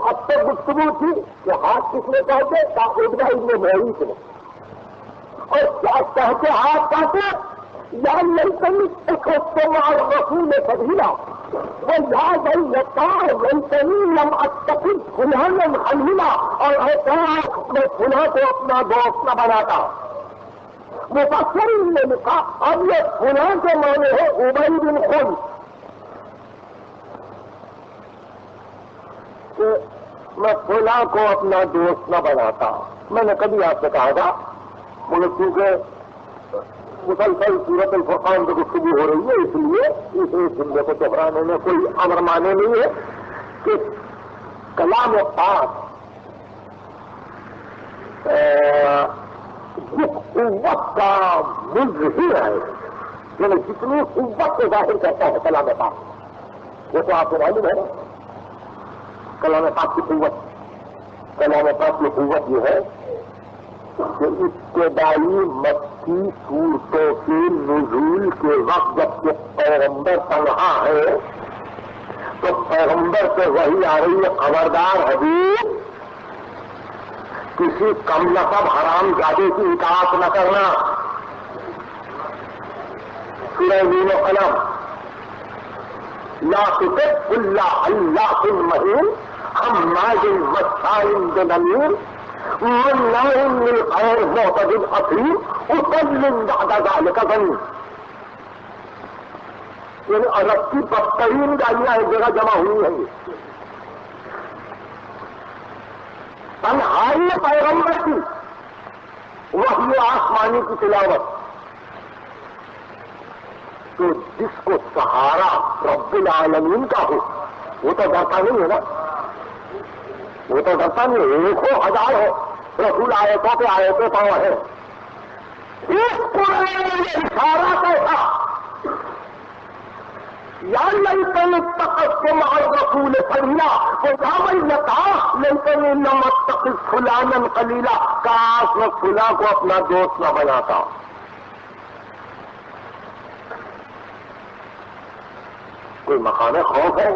اب تک گفتگو تھی کہ ہاتھ کس نے کہتے ابراہیم نے محیط نے، اور کیا کہتے ہاتھ کہتے یا لیکن اختصار رسول سبیلا وہ یاد ہے یقار لیکن لم اتخذ فلانا خلیلا، اور میں فلاں کو اپنا دوست نہ بناتا۔ مفسرین نے لکھا اب یہ فلاں کے معنی ہے ابی بن خلف، کہ میں فلاں کو اپنا دوست نہ بناتا۔ میں نے کبھی آپ سے کہا تھا مگر چونکہ مسلسل سورۃ الفرقان کی گفتگو ہو رہی ہے اس لیے اس جملے کو دہرانے میں کوئی امر مانے نہیں ہے کہ کلام پاک جس قوت کا مظہر ہے، یعنی جتنی قوت کو ظاہر کرتا ہے کلام پاک، وہ تو آپ کو معلوم ہے کلام پاک کی قوت۔ کلام پاک کی قوت یہ ہے کہ ابتدائی مکی صورتوں کے نزول کے وقت جب کہ پیغمبر تنہا ہے تو پیغمبر سے وحی آ رہی ہے خبردار حبیب کسی کم نسب حرام زادے کی اطاعت نہ کرنا۔ سورہ نون و قلم لا تطع كل حلاف مہین حماز مشاء بنمیم مناع للخیر معتد اثیم عتل بعد ذلك زنیم۔ یعنی عرب کی بدترین گالیاں ایک جگہ جمع ہوئی ہیں۔ تنہائی پیغمبر کی وحی آسمانی کی تلاوت، تو جس کو سہارا رب العالمین کا ہو وہ تو ڈرتا نہیں ہے نا، وہ تو ڈرتا نہیں ہے، ایک ہو ہزار ہو رسول آیتوں پہ آیتیں پاؤں ہے۔ اس قرآن میں اشارہ کیسا یا لیکن اتخذت مع الرسول سبیلا ویا ویلتا لیکن لم اتخذ فلانا خلیلا، کاش میں فلاں کو اپنا دوست نہ بناتا۔ کوئی مقام خوف ہے؟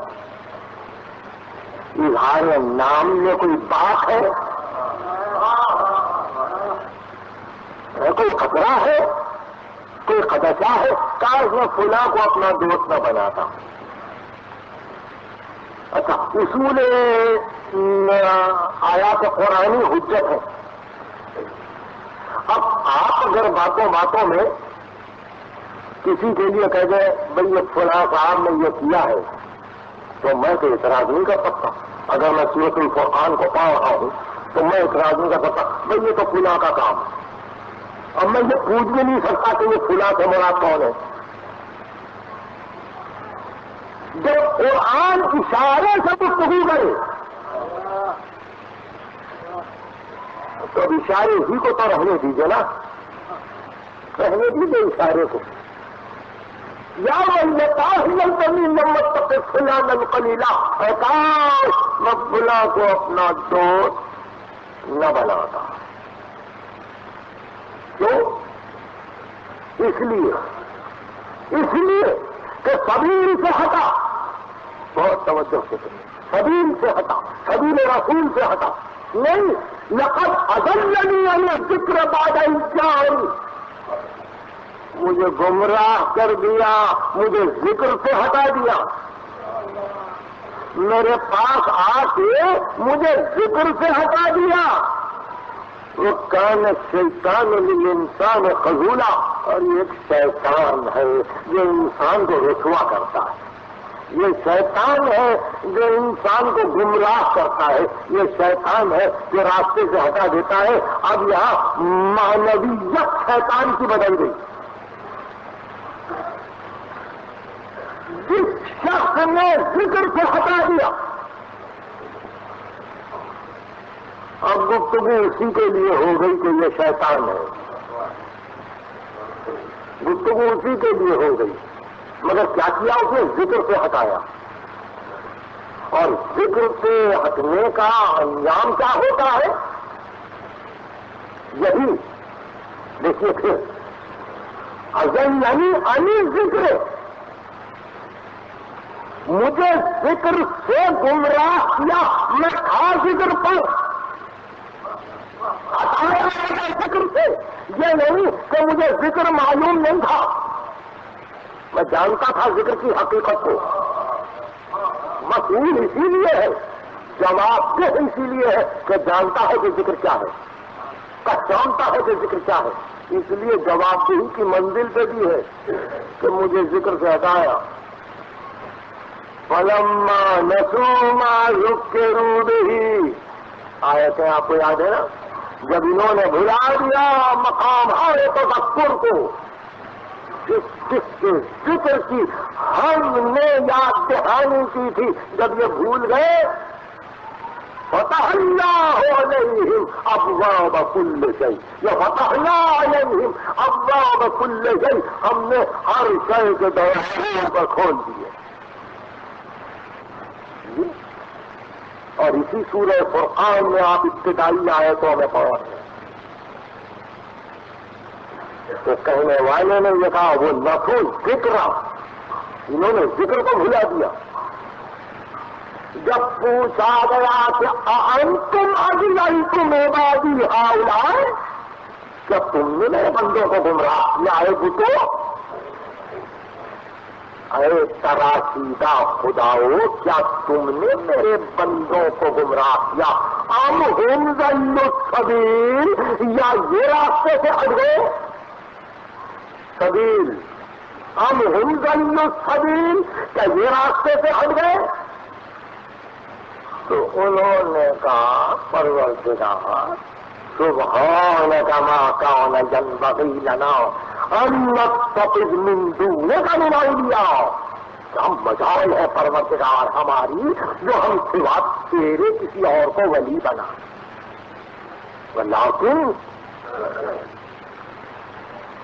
اظہار نام میں کوئی بات ہے؟ کوئی خطرہ ہے؟ کوئی خدشہ ہے؟ کاش میں فلاں کو اپنا دوست نہ بناتا۔ اچھا، اصول آیات قرآنی حجت ہے۔ اب آپ اگر باتوں باتوں میں کسی کے لیے کہہ دیں بھئی یہ فلاں صاحب نے یہ کیا ہے تو میں تو اعتراض نہیں کر سکتا۔ اگر میں سورۃ الفرقان کو پڑھ رہا ہوں تو میں اعتراض نہیں کر سکتا بھئی یہ تو فلاں کا کام ہے۔ اب میں یہ پوچھ بھی نہیں سکتا کہ یہ فلاں سے مراد کون ہے۔ جب قرآن اشارے سے گفتگو کرے تو اشارے ہی کو تو رہنے دیجیے نا، رہنے دیجیے اشارے کو۔ یا ویلتا لیکن لم اتخذ فلانا خلیلا، کاش میں فلاں کو اپنا دوست نہ بناتا۔ کیوں؟ اس لیے کہ سبیل سے ہٹا، بہت توجہ سے سبیل سے ہٹا، سبیل رسول سے ہٹا نہیں، لقد اضلنی عن الذکر بعد اذ جاءنی، مجھے گمراہ کر دیا، مجھے ذکر سے ہٹا دیا، میرے پاس آ کے مجھے ذکر سے ہٹا دیا۔ وہ کان شیطان للانسان خذولا، اور ایک شیطان ہے جو انسان کو رسوا کرتا ہے، یہ شیطان ہے جو انسان کو گمراہ کرتا ہے، یہ شیطان ہے جو راستے سے ہٹا دیتا ہے۔ اب یہاں معنویت شیطان کی بدل گئی۔ جس شخص نے ذکر سے ہٹا دیا، اب گفتگو اسی کے لیے ہو گئی کہ یہ شیطان ہے، گفتگو اسی کے لیے ہو گئی، مگر کیا کیا اس نے؟ ذکر سے ہٹایا۔ اور ذکر سے ہٹنے کا انجام کیا ہوتا ہے؟ یہی دیکھیے پھر اضلنی عن الذکر، مجھے ذکر سے گمراہ کیا، میں تھا ذکر پر، ہٹایا ذکر سے، یہ نہیں کہ مجھے ذکر معلوم نہیں تھا، میں جانتا تھا ذکر کی حقیقت کو۔ مسئول اسی لیے ہے، جواب دہ اسی لیے ہے کہ جانتا ہے کہ ذکر کیا ہے، پہچانتا ہے کہ ذکر کیا ہے، اس لیے جواب دہی کی منزل پہ بھی ہے کہ مجھے ذکر سے ہٹایا۔ فَلَمَّا نَسُوا مَا ذُكِّرُوا بِهِ، آیتیں آپ کو یاد ہے نا؟ جب انہوں نے بھلا دیا مقام آئے تذکر کو، جس کے ذکر کی ہم نے یاد دہانی کی تھی، جب یہ بھول گئے، فَتَحْنَا عَلَيْهِمْ أَبْوَابَ كُلِّ شَيْءٍ، یا فَتَحْنَا عَلَيْهِمْ أَبْوَابَ كُلِّ شَيْءٍ، ہم نے ہر شے کے دروازے پر کھول دیے۔ اور اسی سورہ فرقان میں آپ ابتدائی آیتوں میں پڑھ رہے ہیں، تو کہنے والے نے یہ کہا وہ نفل ذکر، انہوں نے ذکر کو بھلا دیا۔ جب پوچھا گیا کہ اَأَنتُمْ أَضْلَلْتُمْ عِبَادِي هَؤُلَاءِ، کیا تم نے میرے بندوں کو گمراہ کیا ہے بتو؟ اے تراشیدہ خداؤ، کیا تم نے میرے بندوں کو گمراہ کیا؟ ام ہم ضلوا السبیل، یا یہ راستے سے ہٹ گئے؟ سبیل، ام ہم ضلوا السبیل، کیا یہ راستے سے ہٹ گئے؟ تو انہوں نے کہا پروردگار سبحانک ما کان ینبغی لنا ان نتخذ من دونک اولیاء، ہم مجال ہے پروردگار ہماری جو ہم سوا تیرے کسی اور کو ولی بنا، ولیکن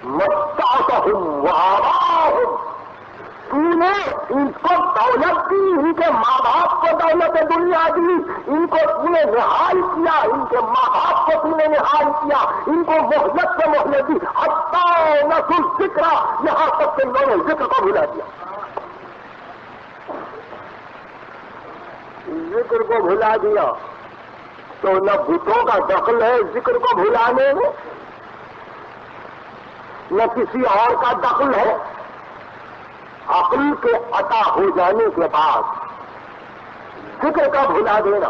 متعتهم وآباءهم، تو نے ان کو دولت دی، ان کے ماں باپ کو دولت دنیا دی، ان کو تو نے نہال کیا، ان کے ماں باپ کو تو نے نہال کیا، ان کو مہلت سے مہلت دی، حتی نسوا الذکر، یہاں تک کہ انہوں نے ذکر کو بھلا دیا۔ ذکر کو بھلا دیا تو نہ بتوں کا دخل ہے ذکر کو بھلانے میں، نہ کسی اور کا دخل ہے۔ عقل کے عطا ہو جانے کے بعد ذکر کا بھلا دینا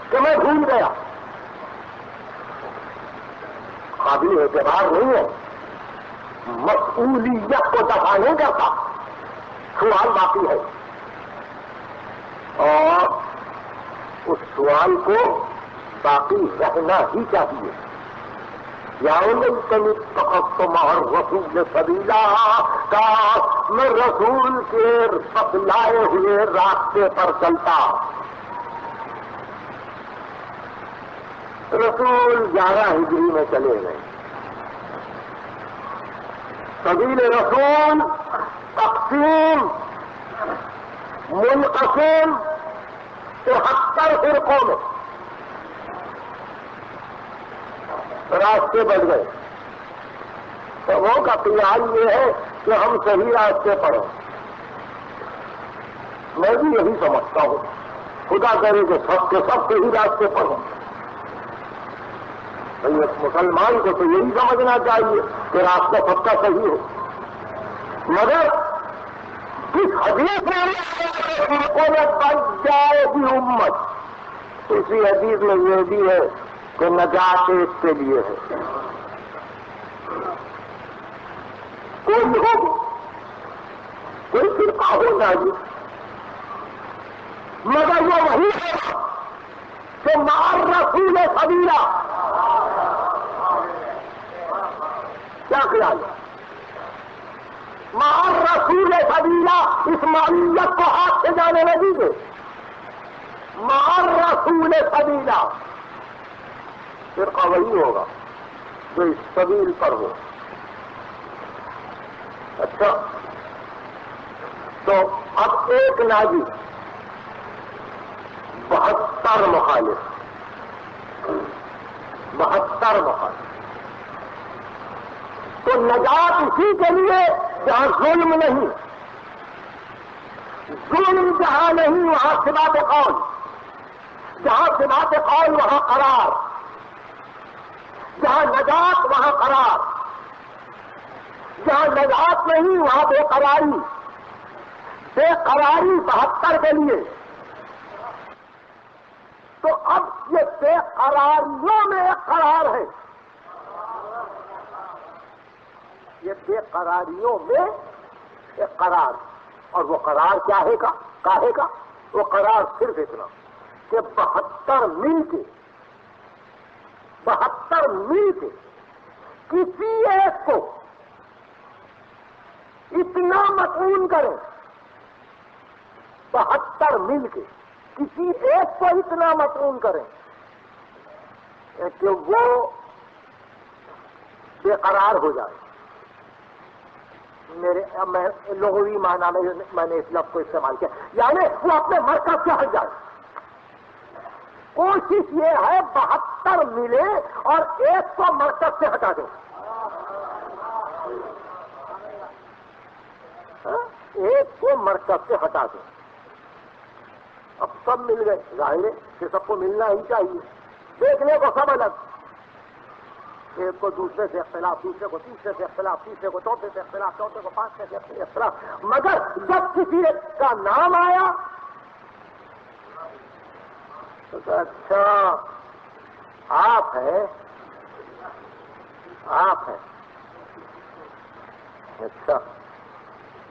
کہ میں بھول گیا، قابل اعتبار نہیں ہے، مسئولیت کو دفع نہیں کرتا، سوال باقی ہے، اور اس سوال کو باقی رہنا ہی چاہیے۔ یا ليتني اتخذت مع الرسول سبیلا، کاش میں رسول کے بتلائے ہوئے راستے پر چلتا۔ رسول 11 ہجری میں چلے گئے، سبیل رسول تقسیم منقسم 73 فرقوں میں، راستے بڑھ گئے۔ سبوں کا خیال یہ ہے کہ ہم صحیح راستے پر ہیں، میں بھی یہی سمجھتا ہوں، خدا کرے کہ سب کے سب صحیح راستے پر ہوں۔ ایک مسلمان کو تو یہی سمجھنا چاہیے کہ راستہ سب کا صحیح ہو، مگر کس حدیث میں بچ جائے بھی امت، اسی حدیث میں یہ بھی ہے کہ نجات اس کے لیے ہے۔ کوئی ہو، کوئی فرقہ ہو جائے، مگر وہ وہی ہے کہ مع رسول سبیلا۔ کیا خیال ہے؟ مع رسول سبیلا، اسماعیلیت کو ہاتھ سے جانے نہ دیجیے، مع رسول سبیلا، فرقہ وہی ہوگا جو اس سبیل پر ہو۔ اچھا، تو اب ایک ناجی 72 مخالف، 72 مخالف، تو نجات اسی کے لیے جہاں ظلم نہیں، مشہور جہاں نہیں وہاں صفات قول، جہاں صفات قول وہاں قرار، جہاں نجات وہاں قرار، جہاں نجات نہیں وہاں بے قراری، بے قراری 72 کے لیے. تو اب یہ بے قراریوں میں ایک قرار ہے، یہ بے قراریوں میں ایک قرار، اور وہ قرار کیا ہے کاہے کا؟ وہ قرار صرف اتنا کہ 72 میل کے کسی ایک کو اتنا مطمئن کریں، 72 میل کے کسی ایک کو اتنا مطمئن کریں کہ وہ بے قرار ہو جائے. میں لغوی معنی میں نے اس لفظ کو استعمال کیا، یعنی وہ اپنے مرکز سے ہٹ جائے. کوشش یہ ہے 72 ملے اور ایک کو مرکز سے ہٹا دیں. ایک کو مرکز سے ہٹا دیں. اب سب مل گئے، ظاہر ہے کہ سب کو ملنا ہی چاہیے. دیکھنے کو سب الگ، ایک کو دوسرے سے اختلاف، دوسرے کو تیسرے سے اختلاف، تیسرے کو چوتھے سے اختلاف، چوتھے کو پانچویں سے اختلاف. مگر جب کسی ایک کا نام آیا تو اچھا آپ ہیں، اچھا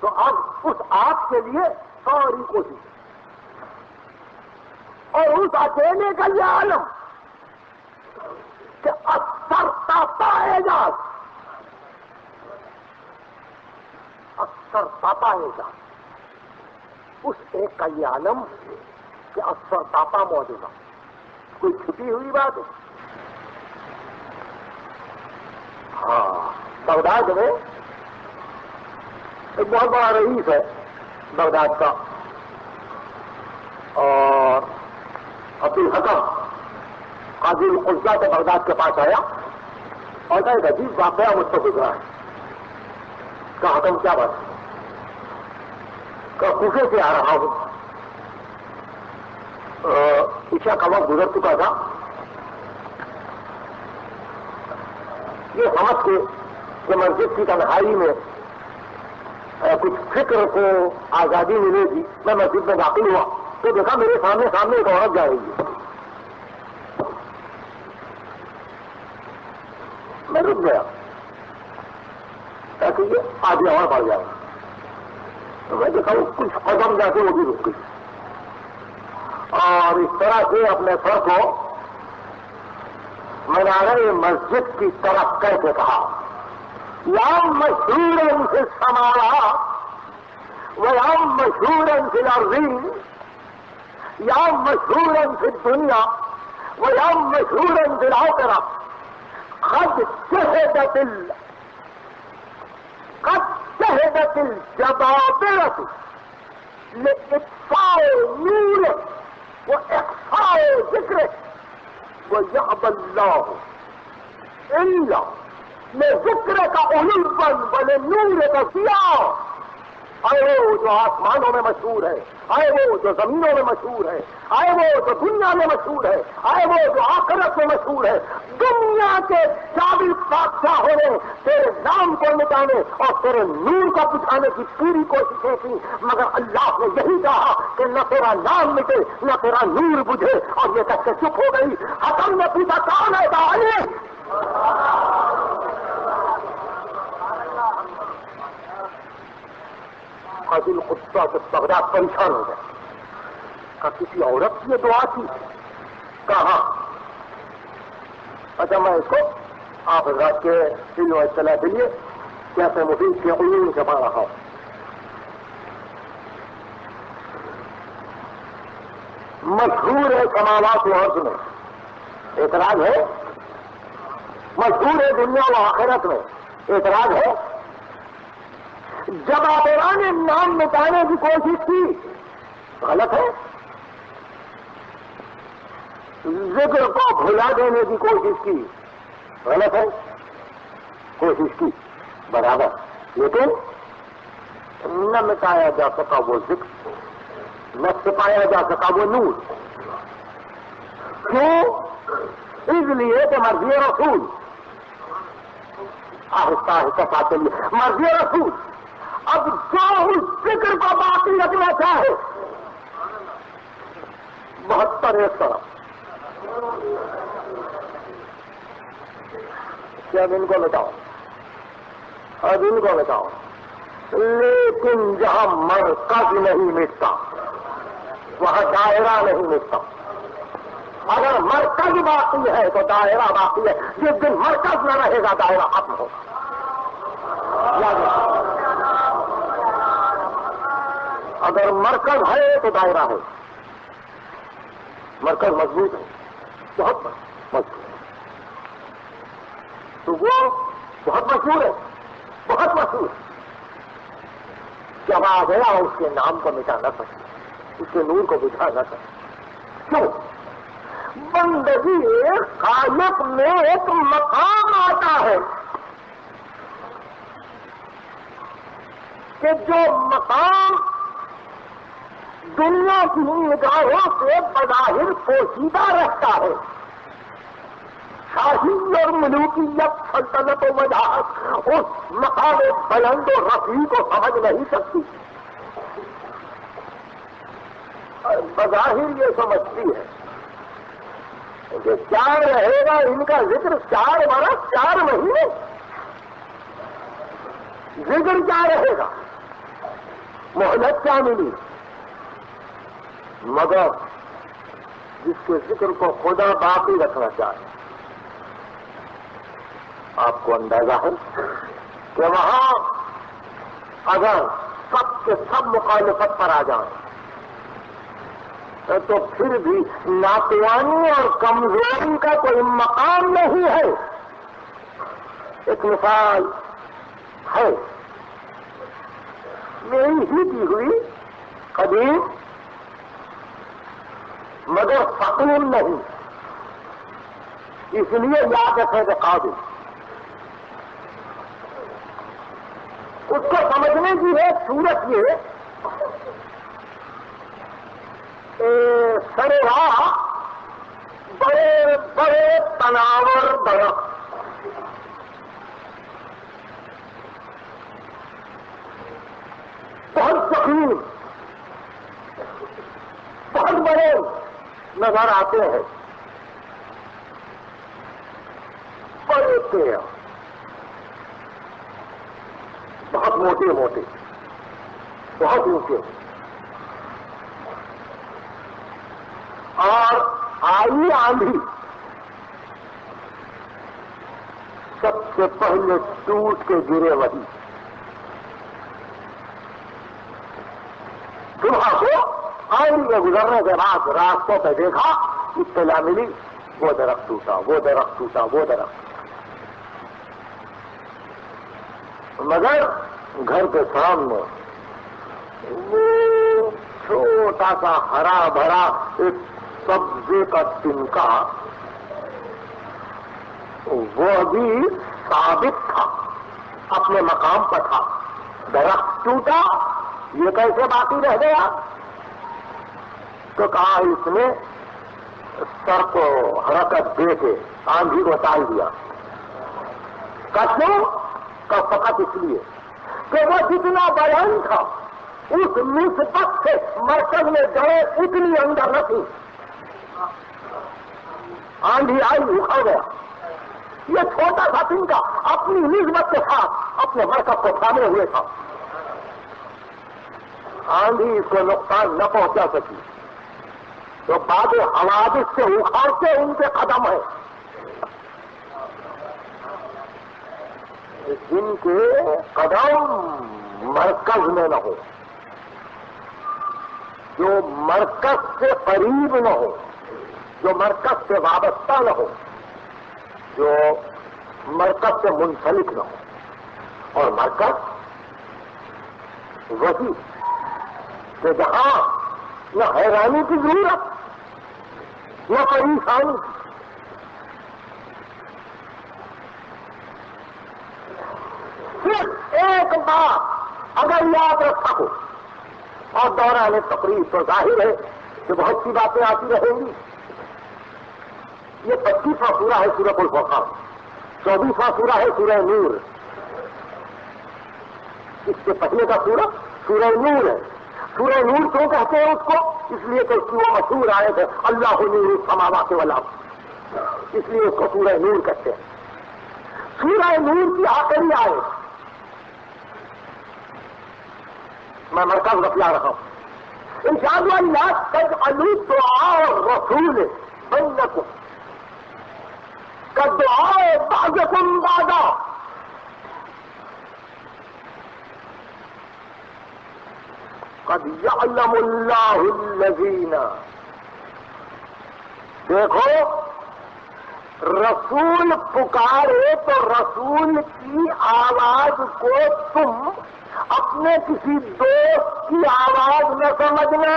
تو اب اس آپ کے لیے ساری کوشش، اور اس اکیلے کا یہ عالم کہ اکثر تاپا اعجاز، اکثر تاپا اعجاز، اس ایک کا یہ عالم کہ اکثر تاپا موجودہ. کوئی چھپی ہوئی بات ہے؟ ہاں، بغداد میں ایک بہت بڑا رئیس ہے بغداد کا، اور عبدالحکم قاضی القضاء سے بغداد کے پاس آیا اور ایک عجیب واقعہ مجھ سے گزرا ہے. کہا حکم کیا بات؟ کہ کوفے سے آ رہا ہوں، عشاء کا وقت گزر چکا تھا. یہ سمجھ کے کہ مسجد کی تنہائی میں کچھ فکر کو آزادی ملے گی، میں مسجد میں داخل ہوا تو دیکھا میرے سامنے ایک عورت جا رہی ہے. میں رک گیا تاکہ یہ آگے اور بڑھ جائے. تو میں دیکھا وہ کچھ قدم جا کے وہ بھی رک گئی، اور اس طرح سے اپنے سر کو منارے مسجد کی طرف کہہ کے کہا، یا مشہورن فی السماوات و یا مشہورن فی الارضین، یا مشہورن فی الدنیا و یا مشہورن فی الآخرہ، قد شہدت الجبابرة لإطفاء نوره وإخفاء ذكره ويأبى الله إلا لذكرك علوا ولنورك ضياء. آئے وہ جو آسمانوں میں مشہور ہے، آئے وہ جو زمینوں میں مشہور ہے، آئے وہ جو دنیا میں مشہور ہے، آئے وہ جو آخرت میں مشہور ہے. دنیا کے جاوید بادشاہوں نے تیرے نام کو مٹانے اور تیرے نور کو بجھانے کی پوری کوششیں کی، مگر اللہ نے یہی کہا کہ نہ تیرا نام مٹے نہ تیرا نور بجھے، اور یہ کہہ کے چپ ہو گئی. حکم نے پوچھا کون ہے داعی؟ قاضی القضاء سے بغداد پریشان ہو گئے. کہا کسی عورت کی یہ دعا تھی؟ کہا اچھا میں اس کو آپ حضرات کے علم و اطلاع کے لیے کیسے مفید کے علوم سے پڑھ رہا ہوں. مشہور ہے سماوات و ارض میں، اعتراض ہے. مشہور ہے دنیا و آخرت میں، اعتراض ہے. جب آبران نے نام مٹانے کی کوشش کی، غلط ہے. ذکر کو بھلا دینے کی کوشش کی، غلط ہے. کوشش کی برابر، لیکن نہ مٹایا جا سکا وہ ذکر نہ چھپایا جا سکا وہ نور. کیوں؟ اس لیے کہ مرضی رسول. آہستہ آہستہ بات چلیے. مرضی رسول. اب جو اس فکر کو باقی رکھنا چاہے 72 ایک طرف کہ اب ان کو بتاؤ، اب ان کو بتاؤ. لیکن جہاں مرکز نہیں مٹتا وہاں دائرہ نہیں مٹتا. اگر مرکز باقی ہے تو دائرہ باقی ہے. جس دن مرکز نہ رہے گا دائرہ ختم ہوگا. اگر مرکز ہے تو دائرہ ہے. مرکز مضبوط ہے، بہت مضبوط ہے، تو وہ بہت مشہور ہے، بہت مشہور ہے. جب آ گیا اس کے نام کو مٹا نہ سکے، اس کے نور کو بجھا نہ سکے. کیوں؟ بندگی خالق میں ایک مقام آتا ہے کہ جو مقام دنیا کی نگاہوں سے بظاہر پوشیدہ رہتا ہے. شاہی اور ملوکیت، سلطنت و وجاہت اس مقام بلند و رفیع کو سمجھ نہیں سکتی. بظاہر یہ سمجھتی ہے کہ کیا رہے گا ان کا ذکر 4 برس 4 مہینے. ذکر کیا رہے گا، مہلت کیا ملی. مگر جس کے ذکر کو خدا باقی رکھنا چاہے، آپ کو اندازہ ہے کہ وہاں اگر سب کے سب مخالفت پر آ جائیں تو پھر بھی ناتوانی اور کمزوری کا کوئی مقام نہیں ہے. ایک مثال ہے میری ہی دی ہوئی، قدیم مگر فقیر نہیں، اس لیے یاد رکھے کہ قابل. اس کو سمجھنے کی ہے صورت یہ سرے بڑے بڑے تناور درخت، بہت زخیم، بہت بڑے نظر آتے ہیں، بڑے تیز، بہت موٹے موٹے، بہت اونچے. اور آئی آندھی، سب سے پہلے ٹوٹ کے گرے وہی. صبح کو آندھی کے گزرنے کے بعد راستوں پہ دیکھا، اطلاع ملی وہ درخت ٹوٹا، وہ درخت ٹوٹا، وہ درخت ٹوٹا. مگر گھر کے سامنے وہ چھوٹا سا ہرا بھرا ایک سبزے کا تنکا، وہ بھی ثابت تھا، اپنے مقام پر تھا. درخت ٹوٹا، یہ کیسے باقی رہ گیا؟ تو کہا اس نے سر کو حرکت دے کے آندھی کو ٹال دیا. کیوں؟ کا فقط اس لیے کہ وہ جتنا بلند تھا اس نسبت سے مرکز میں جڑے اتنی اندر نہ تھی. آندھی آئی اکھڑ گیا. یہ چھوٹا سا تنکا اپنی نسبت کے ساتھ اپنے مرکز کو تھامے ہوئے تھا. آندھی اس کو نقصان نہ پہنچا سکی تو بعد حوادث سے اکھاڑتے ان کے قدم ہے. جن کے قدم مرکز میں نہ ہو، جو مرکز سے قریب نہ ہو، جو مرکز سے وابستہ نہ ہو، جو مرکز سے منسلک نہ ہو. اور مرکز وہی کہ جہاں نہ حیرانی کی ضرورت نہ پریشانی. صرف ایک بات اگر یاد رکھا ہو اور دوران تقریر تو ظاہر ہے کہ بہت سی باتیں آتی رہیں گی. یہ 25واں سورہ ہے سورۃ الفرقان، 24واں سورہ ہے سورہ نور. اس سے پہلے کا سورہ نور ہے. سورہ نور کیوں کہتے ہیں اس کو؟ اس لیے کہ اس کی وہ مشہور آیت ہے اللہ نور السماوات والارض، اس لیے اس کو سورہ نور کہتے ہیں. سورہ نور کی آخری آیت میں مرکز بتلا رہا ہوں. انشاءاللہ لا تجعلوا دعاء الرسول بینکم کدعاء بعضکم بعضا. قد یعلم اللہ الذین، دیکھو رسول پکارے تو رسول کی آواز کو تم اپنے کسی دوست کی آواز نہ سمجھنا.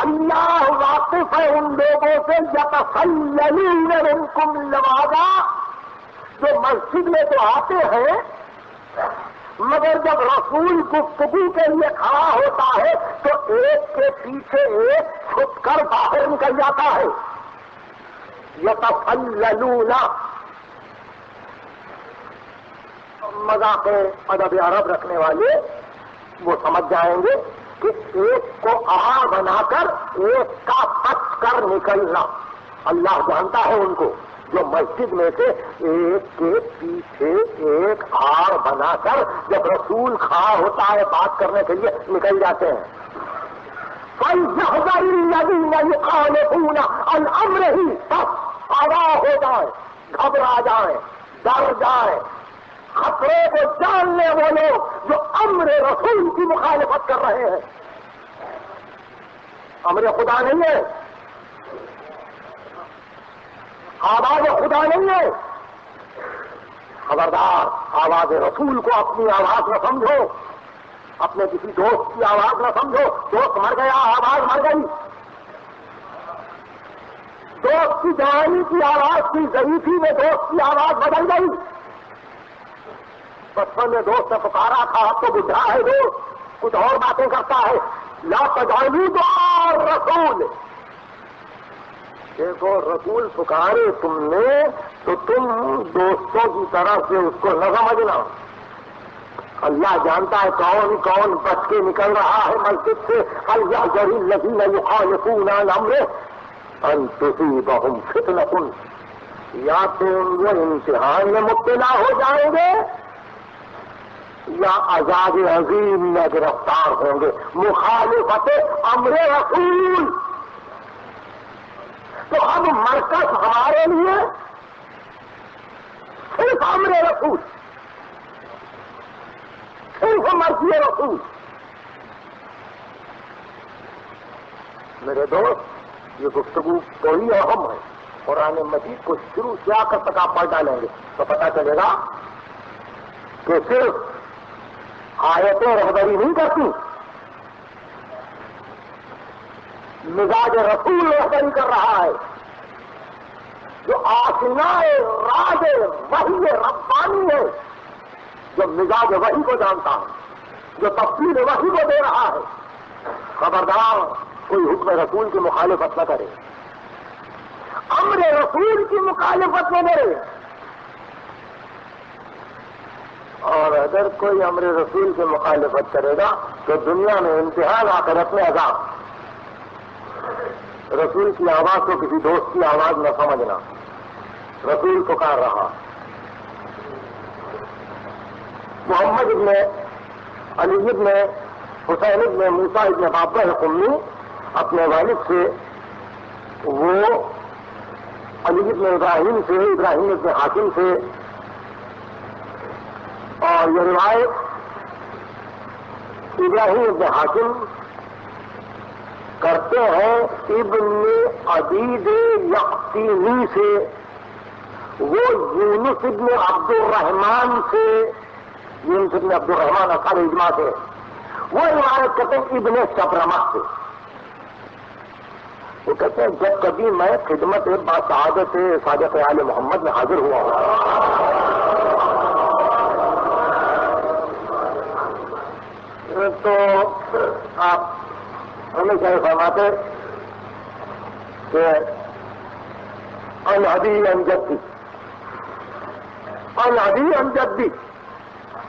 اللہ واقف ہے ان لوگوں سے یتسللون منکم لواذا، جو مسجد میں تو آتے ہیں مگر جب رسول گفتگو کے لیے کھڑا ہوتا ہے تو ایک کے پیچھے ایک چھپ کر باہر نکل جاتا ہے. یتسللون، مذاق ادب عرب رکھنے والے وہ سمجھ جائیں گے کہ ایک کو آہا بنا کر ایک کا بچ کر نکلنا. اللہ جانتا ہے ان کو جو مسجد میں سے ایک کے پیچھے ایک آڑ بنا کر جب رسول کھڑا ہوتا ہے بات کرنے کے لیے نکل جاتے ہیں. فَلْيَحْذَرِ الَّذِينَ يُخَالِفُونَ عَنْ أَمْرِهِ، بس آگاہ ہو جائیں، گھبرا جائیں، ڈر جائیں. خطرے کو جان لیں وہ لوگ جو امر رسول کی مخالفت کر رہے ہیں. امر خدا نہیں ہے، آواز خدا نہیں ہے. خبردار، آواز رسول کو اپنی آواز نہ سمجھو، اپنے کسی دوست کی آواز نہ سمجھو. دوست مر گیا، آواز مر گئی. دوست کی جوانی کی آواز کی ضعیفی میں دوست کی آواز بدل گئی. بچپن میں دوست نے پکارا تھا، اب تو بڈھا ہے دوست، کچھ اور باتیں کرتا ہے. لا تجعلوا دعاء الرسول، دیکھو رسول پکارے تم نے تو تم دوستوں کی طرف سے اس کو نہ سمجھنا. اللہ جانتا ہے کون کون بچ کے نکل رہا ہے مسجد سے. فَلْيَحْذَرِ الَّذِينَ يُخَالِفُونَ عَنْ أَمْرِهِ أَن تُصِيبَهُمْ فِتْنَةٌ، یا تو وہ امتحان میں مبتلا ہو جائیں گے یا عذاب عظیم میں گرفتار ہوں گے. مخالفت امر رسول. تو اب مرکز ہمارے لیے صرف امر رسول، صرف مرضی رسول. میرے دوست یہ گفتگو بڑی اہم ہے. قرآن مجید کو شروع سے آ کر تک آپ پڑھ ڈالیں گے تو پتہ چلے گا کہ صرف آیتیں رہبری نہیں کرتی، مزاج رسول رہبری کر رہا ہے. جو آشنائے راز وحی ربانی ہے، جو مزاج وحی کو جانتا ہے، جو تفصیل وحی کو دے رہا ہے. خبردار کوئی حکم رسول کی مخالفت نہ کرے، امر رسول کی مخالفت نہ کرے. اور اگر کوئی امر رسول کی مخالفت کرے گا تو دنیا میں امتحان، آخرت میں عذاب. رسول کی آواز کو کسی دوست کی آواز نہ سمجھنا. رسول پکار رہا. محمد ابن علی ابن حسین ابن موسیٰ ابن بابر قمی اپنے والد سے، وہ علی ابن ابراہیم سے، ابراہیم ابن حاتم سے، اور یہ روایت ابراہیم ابن حاتم کرتے ہیں ابن عبید یقطینی سے، وہ یونس ابن عبد الرحمان سے، یونس ابن عبد الرحمان اصحاب اجماع سے، وہ روایت کرتے ہیں ابن شبرمہ سے. وہ کہتے ہیں جب کبھی میں خدمت باسعادت صادق آل محمد میں حاضر ہوا ہوں تو آپ ہمیشہ یہ فرماتے کہ انہدی انجدی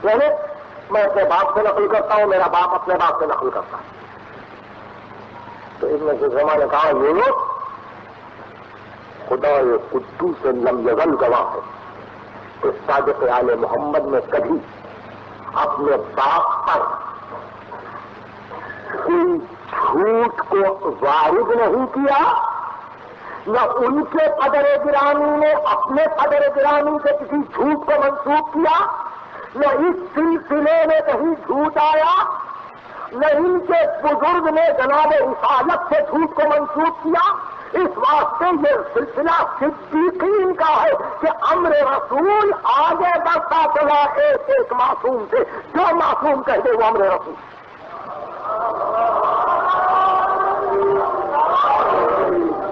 یعنی میں اپنے باپ سے نقل کرتا ہوں، میرا باپ اپنے باپ سے نقل کرتا ہے. تو ابن خزیمہ نے کہا یونس خدا قدوس لم یزل گواہ ہے کہ صادق آل محمد نے کبھی اپنے باپ پر کوئی جھوٹ کو وارد نہیں کیا، نہ ان کے قدر گرامی نے اپنے قدر گرامی سے کسی جھوٹ کو منسوخ کیا، نہ اس سلسلے میں کہیں جھوٹ آیا، نہ ان کے بزرگ نے جناب رسالت سے جھوٹ کو منسوخ کیا. اس واسطے یہ سلسلہ صدیقین کا ہے کہ امر رسول آگے بڑھتا چلا ایک ایک معصوم سے، جو معصوم کہہ دے وہ امر رسول.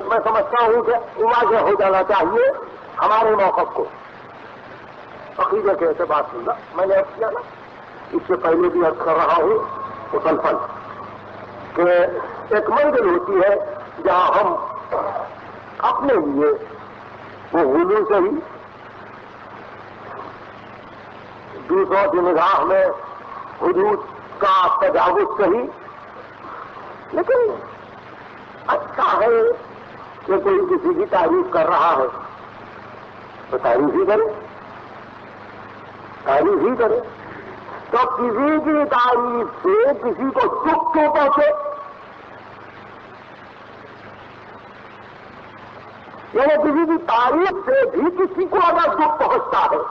میں سمجھتا ہوں کہ واضح ہو جانا چاہیے ہمارے موقف کو عقیدے کے اعتبار سے. میں نے عرض کیا نا، اس سے پہلے بھی عرض کر رہا ہوں مسلسل کہ ایک منزل ہوتی ہے جہاں ہم اپنے لیے وہ غلو سے ہی، دوسروں کی نگاہ میں حدود کا تجاوز سے ہی، لیکن اچھا ہے کہ کوئی کسی کی تعریف کر رہا ہے تو تعریف ہی کرے. تو کسی کی تعریف سے کسی کو دکھ کیوں پہنچے؟ یعنی کسی کی تعریف سے بھی کسی کو اگر دکھ پہنچتا ہے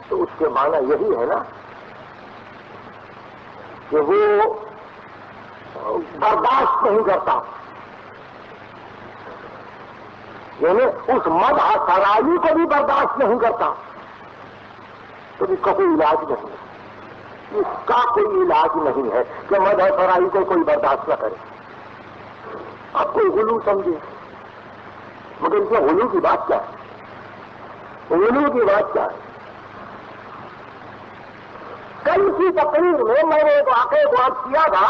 تو اس کے معنی یہی ہے نا کہ وہ برداشت نہیں کرتا، یعنی اس مدح سرائی کو بھی برداشت نہیں کرتا. تو اس کا کوئی علاج نہیں ہے، اس کا کوئی علاج نہیں ہے کہ مدح سرائی کو کوئی برداشت نہ کرے. آپ کوئی غلو سمجھے، مگر اس میں غلو کی بات کیا ہے؟ کل کی تقریر میں نے ایک واقعے کو عرض کیا تھا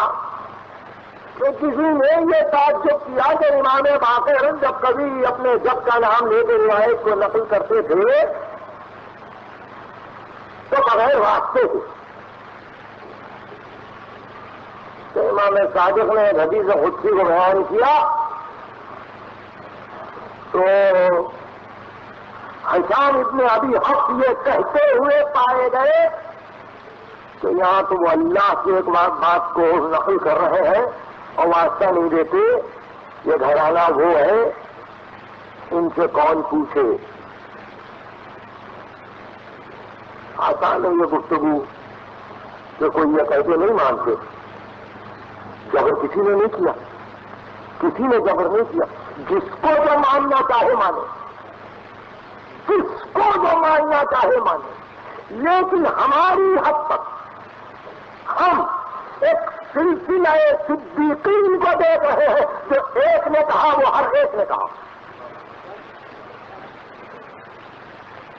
کہ کسی نے یہ تعجب کیا کہ امام باقر جب کبھی اپنے جب کا نام لے کے روایت کو نقل کرتے تھے تو بغیر واسطے تھے. تو امام صادق نے حدیث قدسی کو بیان کیا تو حشام ابن ابی حفص یہ کہتے ہوئے پائے گئے کہ یہاں تو وہ اللہ کی ایک بات کو نقل کر رہے ہیں اور واسطہ نہیں دیتے، یہ گھرانہ وہ ہے، ان سے کون پوچھے. آسان ہے یہ گفتگو کہ کوئی یہ کہتے نہیں مانتے. جبر کسی نے نہیں کیا، جبر نہیں کیا. جس کو جو ماننا چاہے مانے، لیکن ہماری حد تک ہم ایک سلسلہ صدیقین کو دیکھ رہے ہیں جو ایک نے کہا وہ ہر ایک نے کہا،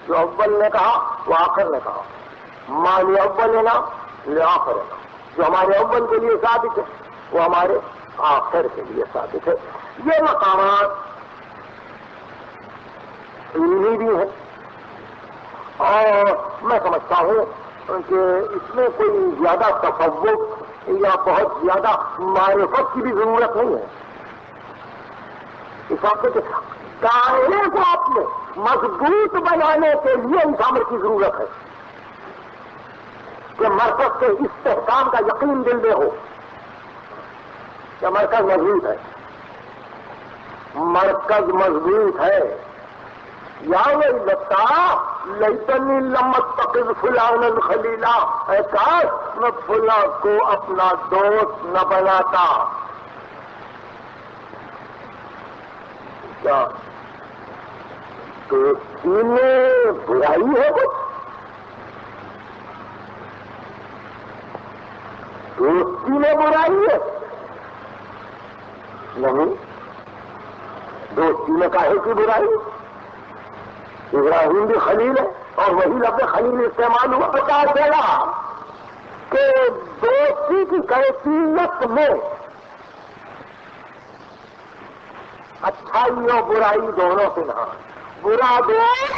جو اول نے کہا وہ آخر نے کہا. مانی اول ہے نا یہ آخر ہے نا، جو ہمارے اول کے لیے ثابت ہے وہ ہمارے آخر کے لیے ثابت ہے. یہ مقامات علمی بھی ہیں اور میں سمجھتا ہوں کہ اس میں کوئی زیادہ تصوف یا بہت زیادہ معرفت کی بھی ضرورت نہیں ہے. اس وقت دائرے کو اپنے مضبوط بنانے کے لیے اس عمل کی ضرورت ہے کہ مرکز کے استحکام کا یقین دل میں ہو کہ مرکز مضبوط ہے. یا لتا لیتنی لمت تقذ فلان خلیلا، اے کاش میں فلاں کو اپنا دوست نہ بناتا. کیا دوستی میں برائی ہے؟ کچھ دوستی میں برائی ہے نہیں. دوستی میں کاہے کی برائی؟ ابراہیم بھی خلیل ہے اور وہی لفظ خلیل استعمال ہوا. پتا چلا کہ دوستی کی کیفیت میں اچھائی اور برائی دونوں سے نہ، برا دوست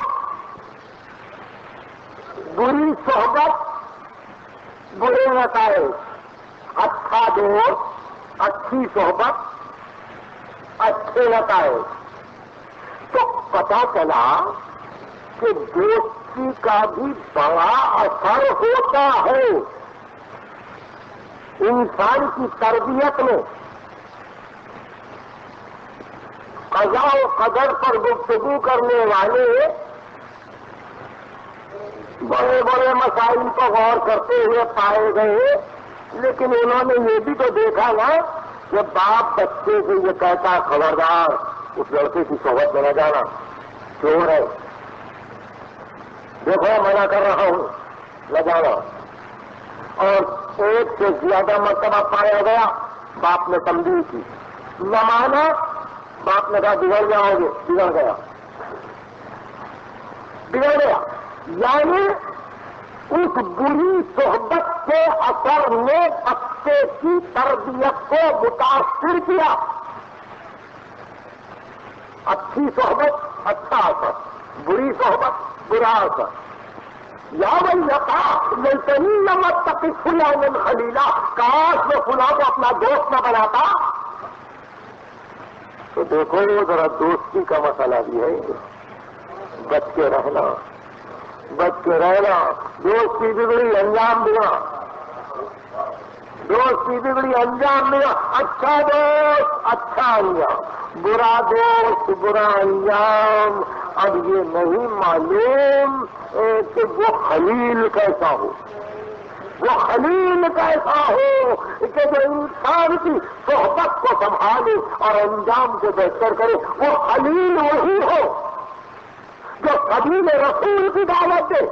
بری صحبت برے نتائج، اچھا دوست اچھی صحبت اچھے نتائج۔ تو پتا چلا کہ دوستی کا بھی بڑا اثر ہوتا ہے انسان کی تربیت میں۔ قضا و قدر پر گفتگو کرنے والے بڑے بڑے مسائل کو غور کرتے ہوئے پائے گئے، لیکن انہوں نے یہ بھی تو دیکھا نا کہ باپ بچے سے یہ کہتا ہے خبردار اس لڑکے کی صحبت میں نہ جانا، چور ہے، دیکھو منع کر رہا ہوں نہ جانا۔ اور ایک سے زیادہ مرتبہ پایا گیا باپ نے تنبیہ کی، نہ مانا، باپ نے کہا بگڑ جاؤ گے، بگڑ گیا۔ یعنی اس بری صحبت کے اثر نے بچے کی تربیت کو متاثر کیا۔ اچھی صحبت اچھا اثر، بری صحبت برا اثر۔ یا ویلتا لیتنی لم اتخذ فلانا خلیلا، کاش میں فلاں کو اپنا دوست نہ بناتا۔ تو دیکھو ذرا دوستی کا مسئلہ بھی ہے، بچ کے رہنا، بچ کے رہنا۔ دوستی بگڑی انجام دیا، دوستی بگڑی انجام دیا، اچھا دوست اچھا انجام، برا دوست برا انجام۔ اب یہ نہیں معلوم کہ وہ خلیل کیسا ہو، وہ خلیل کیسا ہو کہ جو انسان کی صحبت کو سنبھالے اور انجام کو بہتر کرے۔ وہ خلیل وہی ہو جو قبیل رسول کی دعوت دے۔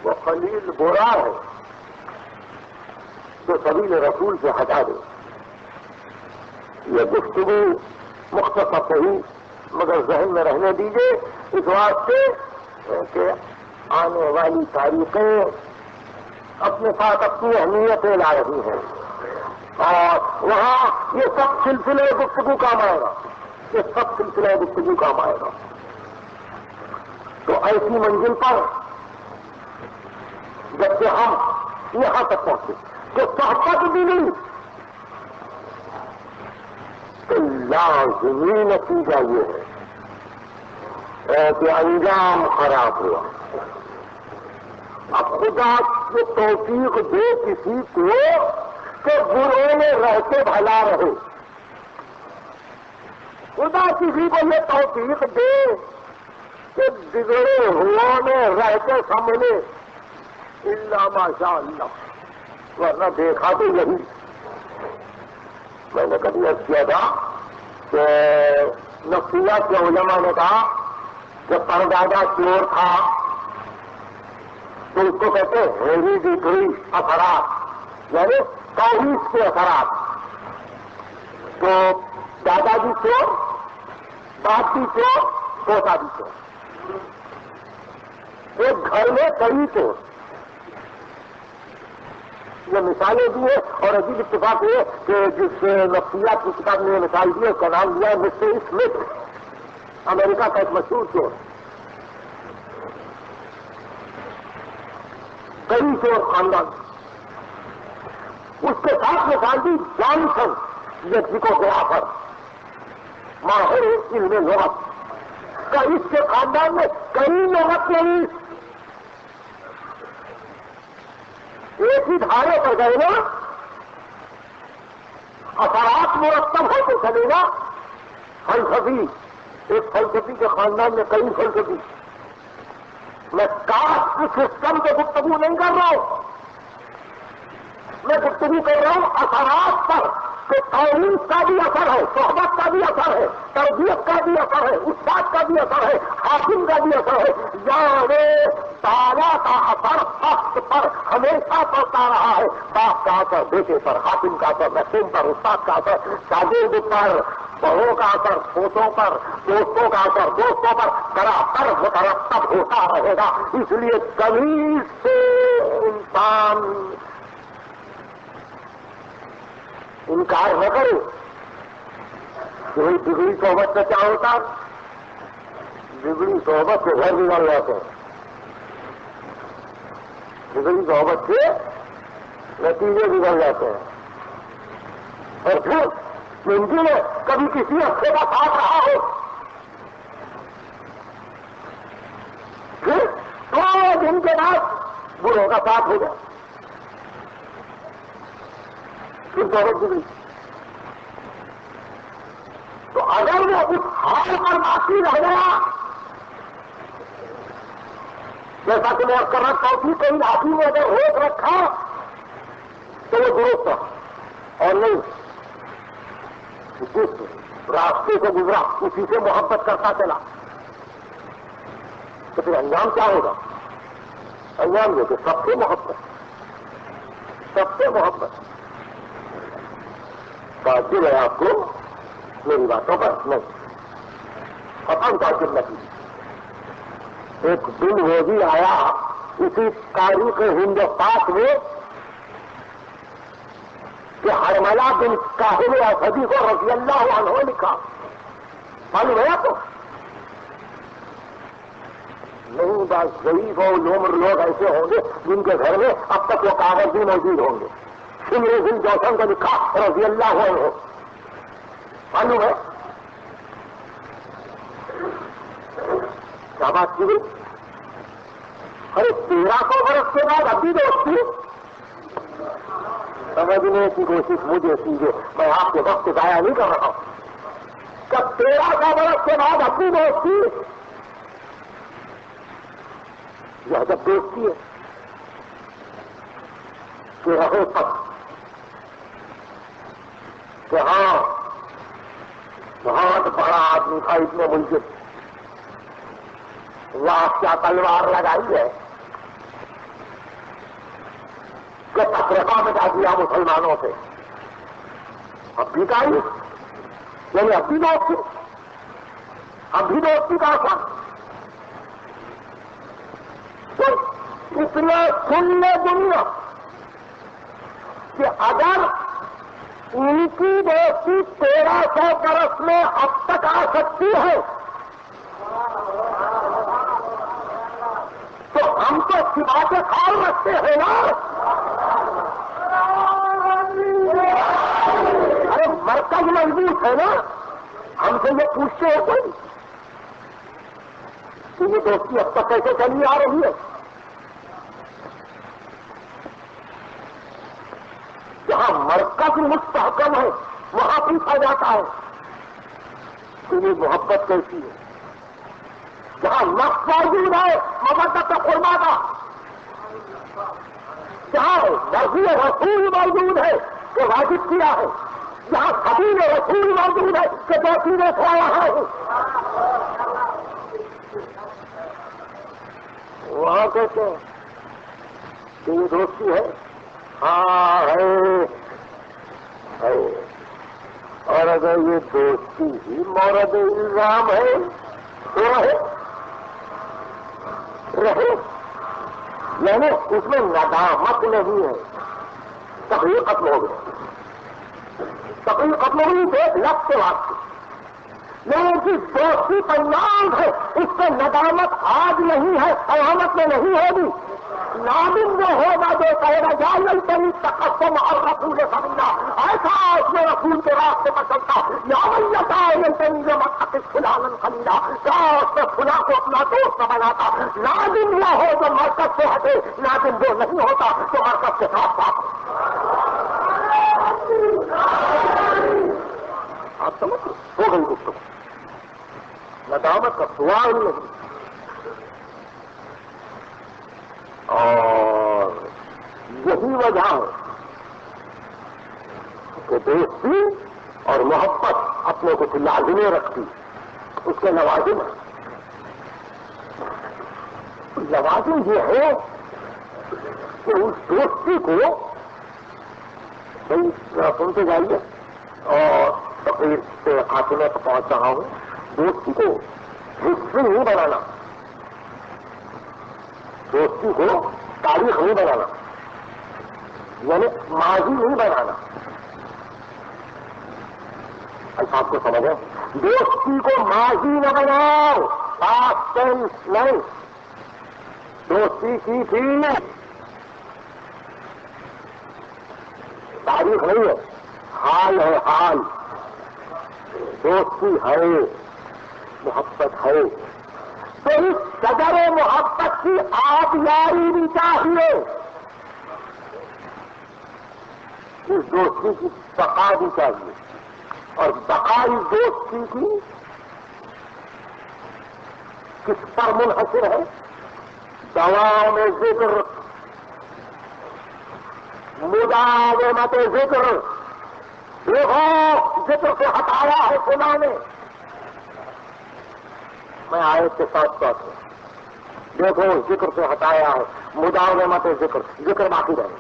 وہ خلیل برا ہے جو قبیل رسول سے ہٹا دے۔ یہ گفتگو مختصر صحیح مگر ذہن میں رہنے دیجیے، اس واسطے کہ آنے والی تاریخیں اپنے ساتھ اپنی اہمیتیں لا رہی ہیں، اور وہاں یہ سب سلسلے گفتگو کام آئے گا، یہ سب سلسلے گفتگو کام آئے گا۔ تو ایسی منزل پر جب سے ہم یہاں تک پہنچے کہ صحبت بھی نہیں، تو لازمی نتیجہ یہ ہے کہ انجام خراب ہوا۔ اب خدا کو توفیق دے کسی کو کہ بروں میں رہتے بھلا رہے، خدا کسی کو یہ توفیق دے کہ بگڑے ہوا میں رہتے سنبھلے، الا ماشاء اللہ، ورنہ دیکھا تو یہی۔ میں نے کبھی عرض کیا تھا کہ نفسیات کے علماء نے کہا کہ پردادا چور تھا تو اس کو کہتے ہیں ہیریڈیٹری اثرات، یعنی توریث کے اثرات۔ تو دادا بھی چور، باپ بھی چور، پوتا بھی چور، ایک گھر میں کئی چور۔ یہ مثالیں دی ہے، اور عجیب اتفاق یہ کہ جس نفسیات کی کتاب نے مثال دی ہے اس کا نام دیا ہے مسٹر اسمتھ، امریکہ کا ایک مشہور چور، کئی چور خاندان۔ اس کے ساتھ مثال دی جانسن، یہ جیکوگرافر، ماہر علم لغت کا، اس کے خاندان میں کئی لغت نہیں، ایک ہی دھارے پر گئے نا، اثرات مرتب ہوتے چلے گا۔ فلسفی، ایک فلسفی کے خاندان میں کئی فلسفی۔ میں کاسٹ سسٹم سے گفتگو نہیں کر رہا ہوں، میں گفتگو کر رہا ہوں اثرات پر، کہ تعلیم کا بھی اثر ہے، صحبت کا بھی اثر ہے، تربیت کا بھی اثر ہے، استاد کا بھی اثر ہے، حاکم کا بھی اثر ہے۔ یعنی بالا کا اثر وقت پر ہمیشہ پڑتا رہا ہے، باپ کا اثر بیٹے پر، حاکم کا اثر محکوم پر، استاد کا اثر شاگرد پر، بہوں کا اثر پوتوں پر، دوستوں کا اثر دوستوں پر برابر مترتب ہوتا رہے گا۔ اس لیے تمیز سے دوستان انکار نہ کرے کہ بگڑی صحبت سے کیا ہوتا ہے؟ بگڑی صحبت سے گھر بگڑ جاتے ہیں، بگڑی صحبت سے نتیجے بگڑ جاتے ہیں. اور پھر ممکن ہے کبھی کسی اچھے کا ساتھ رہا ہو، پھر تھوڑے دن کے بعد بروں کا ساتھ ہو جائے، پھر صحبت بگڑی. تو اگر وہ اس حال پر باقی رہ گیا، جیسا کہ میں کر رکھا ہوں کہ کئی راضی میں اگر روک رکھا تو وہ درست تھا، اور نہیں جس راستے سے گزرا اسی سے محبت کرتا چلا تو پھر انجام کیا ہوگا؟ انجام یہ کہ سب سے محبت، سب سے محبت. تعجب ہے آپ کو میری باتوں پر؟ نہیں. ختم تعجب نہ کیجیے. ایک دن وہ بھی آیا اسی تاریخ ہندوستان میں کہ حرملہ بن کاہل اسدی کو رضی اللہ عنہ لکھا. معلوم ہے آپ کو؟ نہیں، بس ضعیف اور لومر لوگ ایسے ہوں گے جن کے گھر میں اب تک وہ کاغذ بھی موجود ہوں گے. سمر بن جوسن کو لکھا رضی اللہ عنہ. معلوم ہے کیا بات کی گئی؟ ارے 1300 برس کے بعد ابھی دوستی سمجھنے کی کوشش مجھے کیجیے، میں آپ کے وقت ضائع نہیں کر رہا ہوں. کب 1300 برس کے بعد ابھی دوستی؟ یہ جب دوستی ہے کہ رہے تک کہ ہاں بہت بڑا آدمی تھا اتنے ملک اللہ کیا تلوار لگائی ہے کہ تفرقہ مٹا دیا مسلمانوں سے. اب بھی کہیں یعنی اب بھی دوستی، اب بھی دوستی کا تھا. تو اس لیے سن لے دنیا کہ اگر ان کی دوستی 1300 برس میں اب تک آ سکتی ہے تو ہم تو سوا کے خیال رکھتے ہیں نا. ارے مرکز مضبوط ہے نا، ہم سے یہ پوچھتے ہیں کوئی کہ یہ دوستی اب تک کیسے چلی آ رہی ہے؟ جہاں مرکز مستحکم ہے وہاں پوچھا جاتا ہے کہ یہ محبت کیسی ہے. جہاں نفس موجود ہے مبادت قربا کا، جہاں مرضی رسول موجود ہے کہ واجب کیا ہے، جہاں حبیب رسول موجود ہے کہ دوستی نے کھوایا ہے، وہاں کہتے ہیں کہ یہ دوستی ہے. ہاں ہے. اور اگر یہ دوستی ہی مورد الزام ہے تو رہے یعنی اس میں ندامت نہیں ہے. تقریر ختم ہو گئی، تقریر ختم ہو گئی ایک لفظ کے واسطے، لیکن جس دوستی کا نام ہے اس سے ندامت آج نہیں ہے، قیامت میں نہیں ہوگی. نادم وہ ہوگا جو کہے گا جائل تری تقسم اور رسول سمجھا، ایسا اس میں رسول کے راستے پر چلتا. یا تری جو مقصد فلان خلیلا، کیا اس میں فلاں کو اپنا دوست نہ بناتا. نادم وہ ہو جو مرکز سے ہٹے، نادم وہ نہیں ہوتا جو مرکز کے ساتھ ساتھ. آپ سمجھ ہو گئی گفتگو، ندامت کا سوال نہیں. اور یہی وجہ ہے کہ دوستی اور محبت اپنے کچھ لازمیں رکھتی. اس کے لوازم یہ ہے کہ اس دوستی کو سنتے جائیے اور تقریر سے خاتمے پر پہنچ رہا ہوں. دوستی کو حصے نہیں بنانا، دوستی کو تاریخ نہیں بنانا. یعنی ماضی نہیں بنانا. الفاظ کو سمجھیں. دوستی کو ماضی نہ بناؤ، پاسٹ ٹینس نہیں. دوستی کی تھی، تاریخ نہیں ہے، حال ہے. حال دوستی ہے، محبت ہے. تو اس قدر محبت کی آبیاری بھی چاہیے، اس دوستی کی بقا بھی چاہیے. اور بقا اس دوستی کی کس پر منحصر ہے؟ دوام ذکر، مداومت ذکر. دیکھو ذکر سے ہٹایا ہے خدا نے. میں آیت کے ساتھ ساتھ ہوں. دیکھو ذکر سے ہٹایا ہے، مداومت ذکر. ذکر باقی رہے،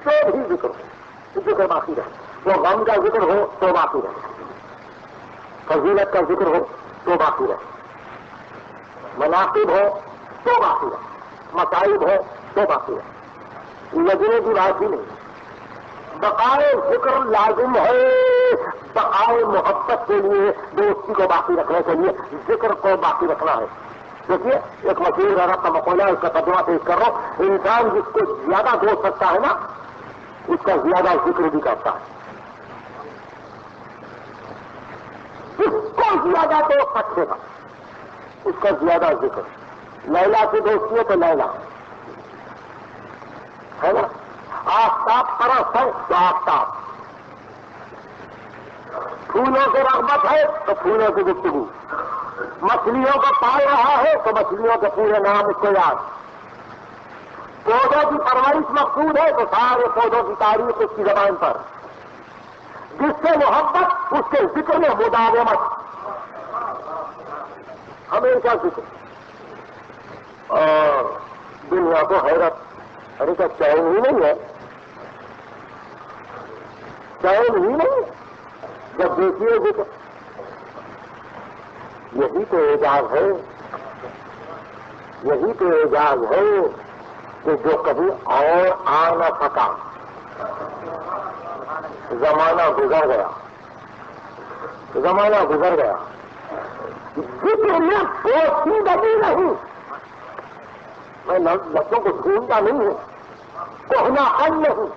جو بھی ذکر ہو ذکر باقی رہے. وہ غم کا ذکر ہو تو باقی رہے، فضیلت کا ذکر ہو تو باقی رہے، مناقب ہو تو باقی رہے، مصائب ہو تو باقی رہے. لگنے کی بات ہی نہیں. بقائے ذکر لازم ہے بقائے محبت کے لیے. دوستی کو باقی رکھنے کے لیے ذکر کو باقی رکھنا ہے. دیکھیے ایک مشہور عرب کا مقولہ ہے، اس کا ترجمہ پیش کر رہا ہوں. انسان جس کو زیادہ دوست سکتا ہے نا، اس کا زیادہ ذکر بھی کرتا ہے. جس کو زیادہ دوست رکھے گا اس کا زیادہ ذکر. لیلا سے دوستی ہے تو لیلا ہے نا. آفتاب پرست ہے تو آفتاب. پھولوں سے رغبت ہے تو پھولوں کی گفتگو. مچھلیوں کو پال رہا ہے تو مچھلیوں کے پورے نام اس کو یاد. پودوں کی پرورش مقصود ہے تو سارے پودوں کی تاریخ اس کی زبان پر. جس سے محبت اس کے ذکر میں مداومت، ہمیشہ ذکر. اور دنیا کو حیرت، ارے کیا چین ہی نہیں ہے؟ چین ہی نہیں جب دیکھیے ذکر. یہی تو اعجاز ہے، یہی تو اعجاز ہے کہ جو کبھی اور آ نہ سکا. زمانہ گزر گیا، زمانہ گزر گیا. ذکر میں پوشیدگی نہیں. میں لفظوں کو ڈھونڈتا نہیں ہوں. کہنا ان نہیں،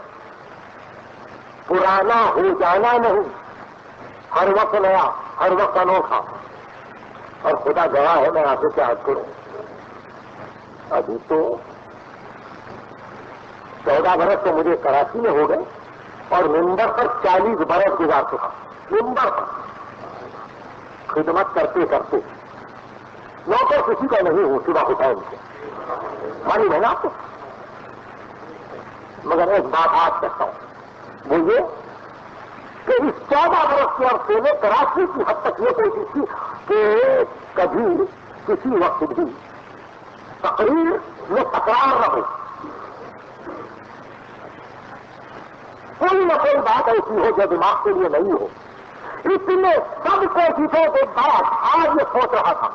پرانا ہو جانا نہیں. ہر وقت نیا، ہر وقت انوکھا. اور خدا گواہ ہے، میں آپ سے کیا عرض کروں. ابھی تو 14 برس تو مجھے کراچی میں ہو گئے اور ممبر پر 40 برس گزار چکا. ممبر پر خدمت کرتے کرتے نوکر کسی کا نہیں ہوں سوا حسین سے. معلوم ہے نا آپ کو. مگر ایک بات آج کہتا ہوں، وہ یہ کہ اس 14 برس کے عرصے میں کراچی کی حد تک یہ کوشش کی کہ کبھی کسی وقت بھی تقریر میں تکرار نہ ہو. کوئی نہ کوئی بات ایسی ہو جو دماغ کے لیے نہیں ہو. اس میں سب کوششوں کے بعد آج یہ سوچ رہا تھا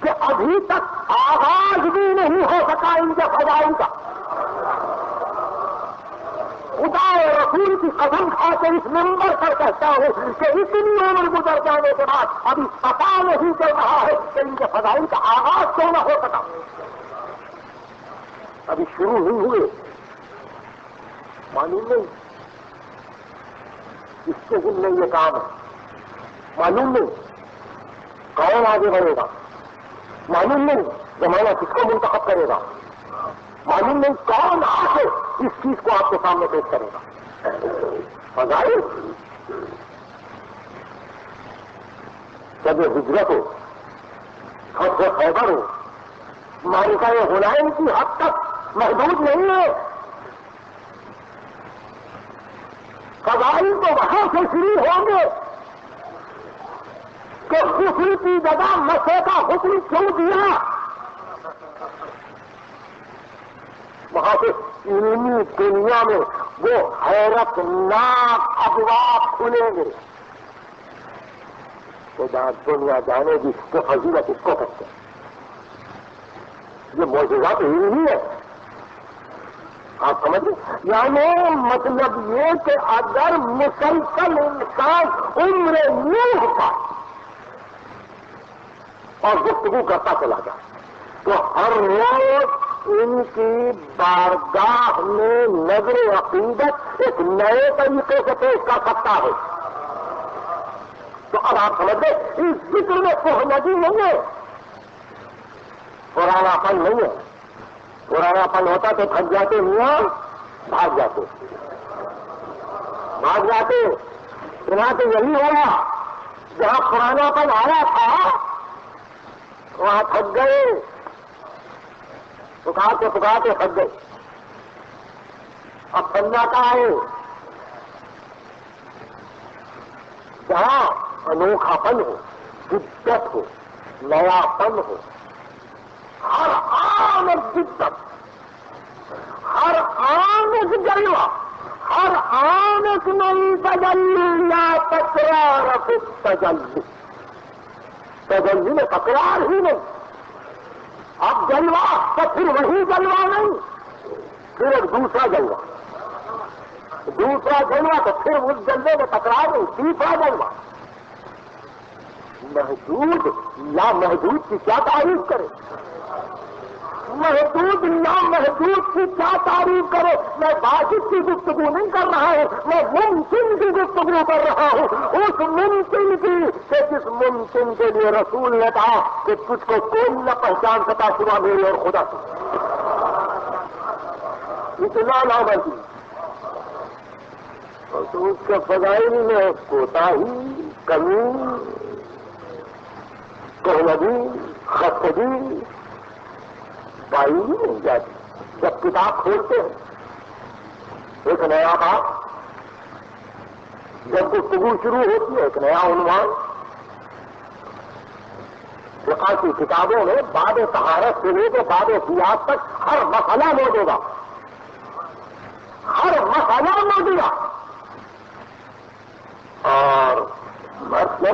کہ ابھی تک آغاز بھی نہیں ہو سکا ان کے فضائل کا. خدا اور رسول کی قسم کھا کے اس نمبر پر کہتا ہوں کہ اتنی عمر گزر جانے کے بعد ابھی پتا نہیں چل رہا ہے کہ ان کے فضائل کا آغاز کیوں نہ ہو سکا. ابھی شروع ہی ہوئے، معلوم نہیں اس کے دل میں یہ کام ہے. معلوم نہیں کون آگے بڑھے گا. معلوم نہیں زمانہ کس کو منتخب کرے گا. معلوم نہیں کون آ کے اس چیز کو آپ کے سامنے پیش کرے گا. فضائل جب یہ ہجرت ہو، فتح خیبر ہو، معرکہ حنین کی حد تک محدود نہیں ہے. فضائل تو وہاں سے شروع ہوں گے کہ حسن کی جگہ مسے کا حکم کیوں دیا. وہاں سے علمی دنیا میں وہ حیرت ناک ابواب کھلیں گے تو دنیا جانے گی کہ فضیلت اس کو کہتے ہیں. یہ معجزات علمی ہے. آپ سمجھیں؟ یعنی مطلب یہ کہ اگر مسلسل انسان عمر نوح کا اور گفتگو کرتا چلا جائے تو ہر روز ان کی بارگاہ میں نظر عقیدت ایک نئے طریقے سے پیش کر سکتا ہے. تو اب آپ سمجھ گئے اس ذکر میں کوہنگی نہیں ہے, پرانا پن نہیں ہے. پرانا پن ہوتا تو تھک جاتے میاں, بھاگ جاتے. یہاں تو یہی ہوا, جہاں پرانا پن آیا تھا وہاں تھک گئے, پکارتے تھک گئے. اب سنجاتا ہے جہاں انوکھا پن ہو, جدت ہو, نیا پن ہو, ہر آن ایک جدت, ہر آن ایک جلوہ, ہر آن ایک نئی تجلی یا تکرار تجلی. تجلی میں تکرار ہی نہیں, اب جلوہ تو پھر وہی جلوہ نہیں, پھر ایک دوسرا جلوہ تو پھر اس جلوے میں تکرار نہیں, تیسرا جلوہ. محدود یا محدود کی کیا تعریف کرے, محدود یا محدود کی کیا تعریف کرے. میں واجب کی گفتگو نہیں کر رہا ہوں, میں ممکن کی گفتگو کر رہا ہوں. اس ممکن کی کہ جس ممکن کے لیے رسول نے کہا کہ تجھ کو کوئی نہ پہچان سکا سوا میرے اور خدا سے. اتنا نہ بچی تو اس کے فضائل میں کوتاہی, کمی, کوہنگی, خستگی پائی نہیں جاتی. جب کتاب کھولتے ہیں ایک نیا بات, جب گفتگو شروع ہوتی ہے ایک نیا عنوان. فقہ کی کتابوں میں باب طہارت سے لے کے باب قیاس تک ہر مسئلہ موجود ہے, ہر مسئلہ موجود ہے. اور بس میں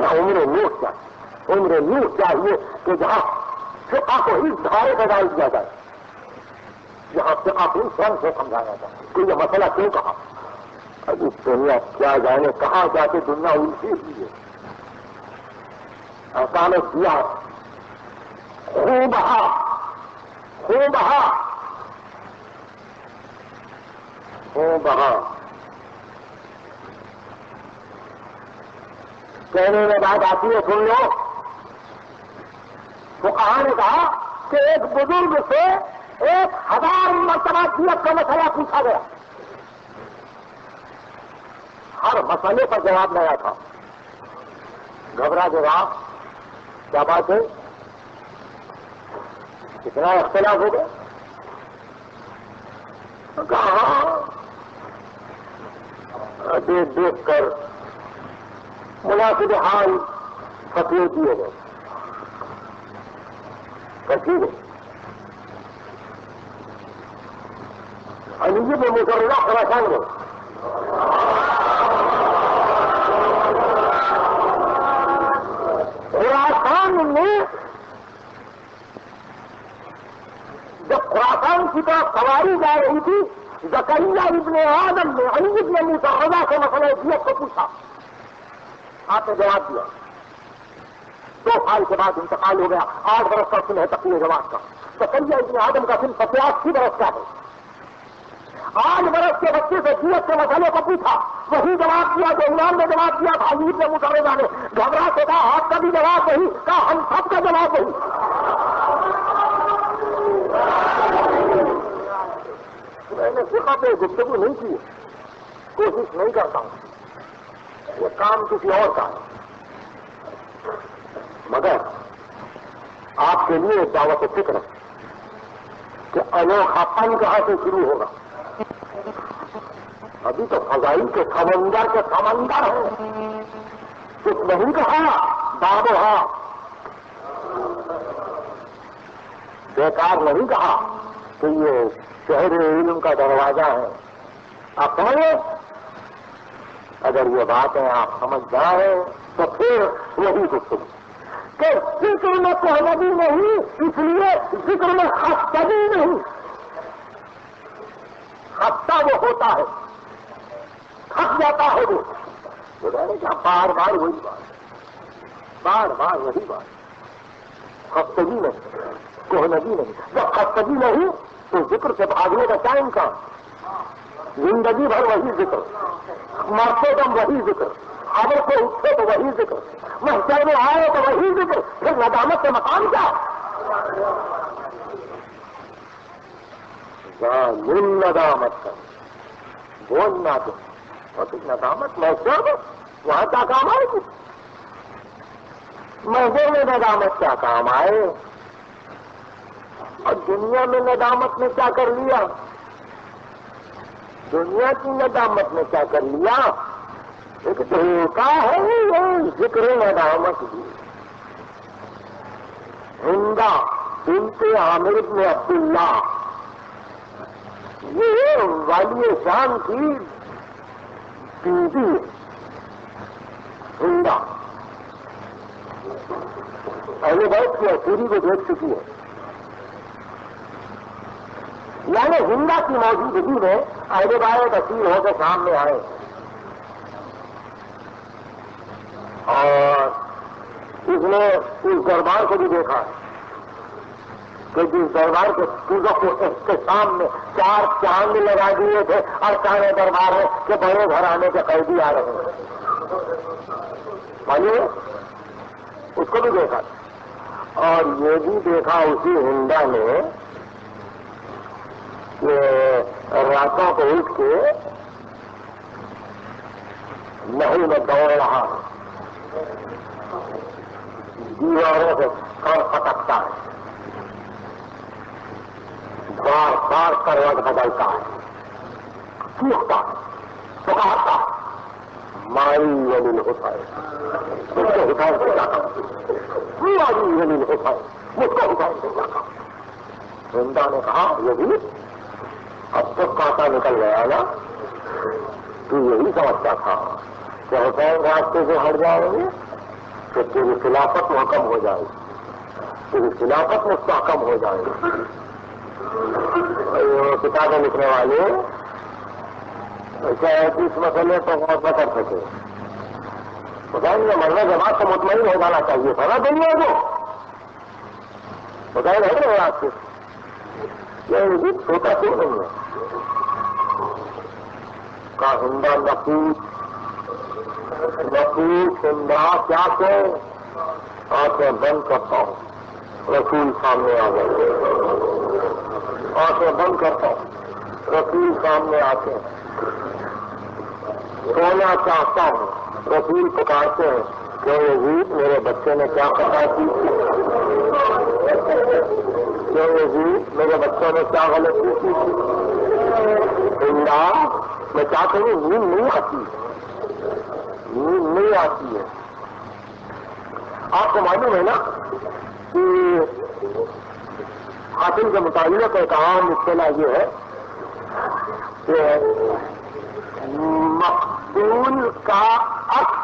عمر نوح چاہیے کہ جہاں فقہ کو اس دھارے کا ڈال دیا جائے, جہاں فقہ کو اس رنگ سے سمجھایا جائے کہ یہ مسئلہ کیوں کہا. ابھی دنیا کیا جانے کہاں جا کے دنیا الٹی ہوئی ہے. اچانک دیا خوب بہا کہنے میں بات آتی ہے, سن لو. فقہاء نے کہا کہ ایک بزرگ سے 1000 مرتبہ دیت کا مسئلہ پوچھا گیا, ہر مسئلے پر جواب نیا تھا. گھبرا جواب, کیا بات ہے, کتنا اختلاف ہو گیا. کہاں دیکھ کر مناسب حال فتوے دیے گئے. علی بن مسرہ خراسان میں جب خراسان کی طرف سواری جا رہی تھی, زکریا ابن آدم نے علی بن مسرہ سے مسئلہ دیت کو پوچھا. آپ نے جواب دیا. 2 سال کے بعد انتقال ہو گیا, 8 برس کا سن ہے تقریر جواب کا. زکریا ابن آدم کا سن 85 برس کا ہے. 8 برس کے بچے سے دیت کے مسئلے کو پوچھا, وہی جواب دیا جو امام نے جواب دیا تھا. علی بن مسرہ نے گھبرا کے کہا آپ کا بھی جواب وہی, کہا ہم سب کا جواب وہی. میں نے فقہ پہ گفتگو نہیں کی, کوشش نہیں کرتا ہوں, یہ کام کسی اور کا ہے. مگر آپ کے لیے دعوت فکر ہے کہ انوکھا پن کہاں سے شروع ہوگا. ابھی تو فضائل کے سمندر ہیں. کچھ نہیں کہا بابو, ہاں بیکار نہیں کہا کہ یہ شہر علم کا دروازہ ہے. آپ سمجھے, اگر یہ باتیں آپ سمجھ جائیں تو پھر وہی گفتگو کہ ذکر میں کوہنگی نہیں, اس لیے ذکر میں خستگی نہیں. خستہ وہ ہوتا ہے، تھک جاتا ہے وہ کیا بار بار وہی بات، بار بار وہی بات، خستگی نہیں، کوہنگی نہیں۔ جب خستگی نہیں تو ذکر سے بھاگنے کا کیا امکان؟ زندگی بھر وہی ذکر، مرتے دم وہی ذکر، خبر سے اٹھے تو وہی ذکر، محشر میں آئے تو وہی ذکر، پھر ندامت سے مقام کیا؟ ندامت کر بولنا تو اور پھر ندامت محشر میں وہاں کیا کام آئے گی؟ محشر میں ندامت کیا کام آئے؟ اور دنیا میں ندامت نے کیا کر لیا؟ دنیا کی ندامت نے کیا کر لیا؟ ایک دھوکہ ہے یہ ذکر ندامت بھی۔ ہندا بنت عامر بن عبداللہ، یہ والی شان کی بیوی ہندا، پہلے بیٹھ کے سوری کو دیکھ چکی ہے، یعنی ہندا کی موجودگی میں اہل بیت اسیر ہو کے سامنے آئے اور اس نے اس دربار کو بھی دیکھا کہ جس دربار کے پوجا کو کے سامنے 4 چاند لگا دیے تھے اور سارے دربار ہے کہ بڑے گھرانے کے قیدی آ رہے ہیں، مانیے اس کو بھی دیکھا اور یہ بھی دیکھا اسی ہندا نے کہ راتوں کو اٹھ کے محل میں دوڑ رہا ہے، دیواروں سے سر پٹکتا ہے، بار بار کروٹ بدلتا ہے، چیختا پکارتا مائی ولی الحسین، مجھ کو حسین سے کیا کہا، مائی ولی الحسین، مجھ کو حسین سے کیا کہا۔ ہندا نے کہا یہ بھی اب تک کانٹا نکل گیا نا، تو یہی سمجھتا تھا کہ حسین راستے سے ہٹ جائیں گے تو تیری خلافت محکم ہو جائے گی، تیری خلافت مستحکم ہو جائے گی۔ کتابیں لکھنے والے ایسے اس مسئلے پر غور نہ کر سکے، حسین نے مرنے کے بعد تو مطمئن ہو جانا چاہیے تھا نا دنیا کو، حسین ہٹ گئے آپ سے، یہ چھوٹا کیوں نہیں ہے؟ کا ہندا نفوس ہندا کیا کہ آنکھیں بند کرتا ہوں، رسول سامنے آ گئے، آنکھیں بند کرتا ہوں، رسول سامنے آتے ہیں، سونا چاہتا ہوں، رسول پکارتے ہیں کہ یزید میرے بچے نے کیا خطا کی، کہ یزید میرے بچوں نے کیا غلطی کی تھی، ہندا میں کیا کروں، نیند نہیں آتی، نیند نہیں آتی ہے۔ آپ کو معلوم ہے نا کہ قاتل کے متعلق ایک عام اصطلاح یہ ہے کہ مقتول کا عکس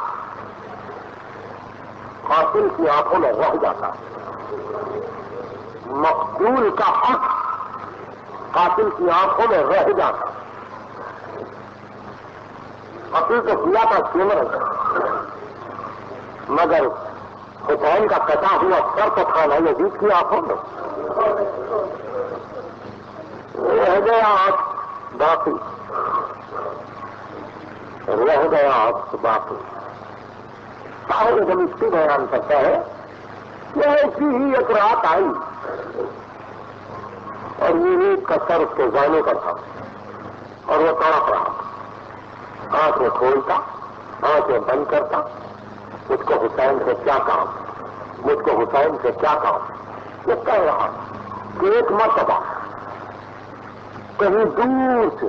قاتل کی آنکھوں میں رہ جاتا ہے، مقتول کا عکس قاتل کی آنکھوں میں رہ جاتا ہے۔ قاتل تو کیا تھا کیمرہ مگر حسین کا کٹا ہوا سر تو تھا نا یزید کی آنکھوں میں، رہ گیا آنکھ باقی، رہ گیا آنکھ باقی۔ سارے جب اس کی بیان کرتا ہے کہ ایسی ہی ایک رات آئی اور یزید کا سر اس کے زانے کا تھا اور وہ تڑپ رہا، آنکھیں کھولتا، آنکھیں بند کرتا، مجھ کو حسین سے کیا کام، مجھ کو حسین سے کیا کام، یہ کہہ رہا کہ ایک مرتبہ کہیں دور سے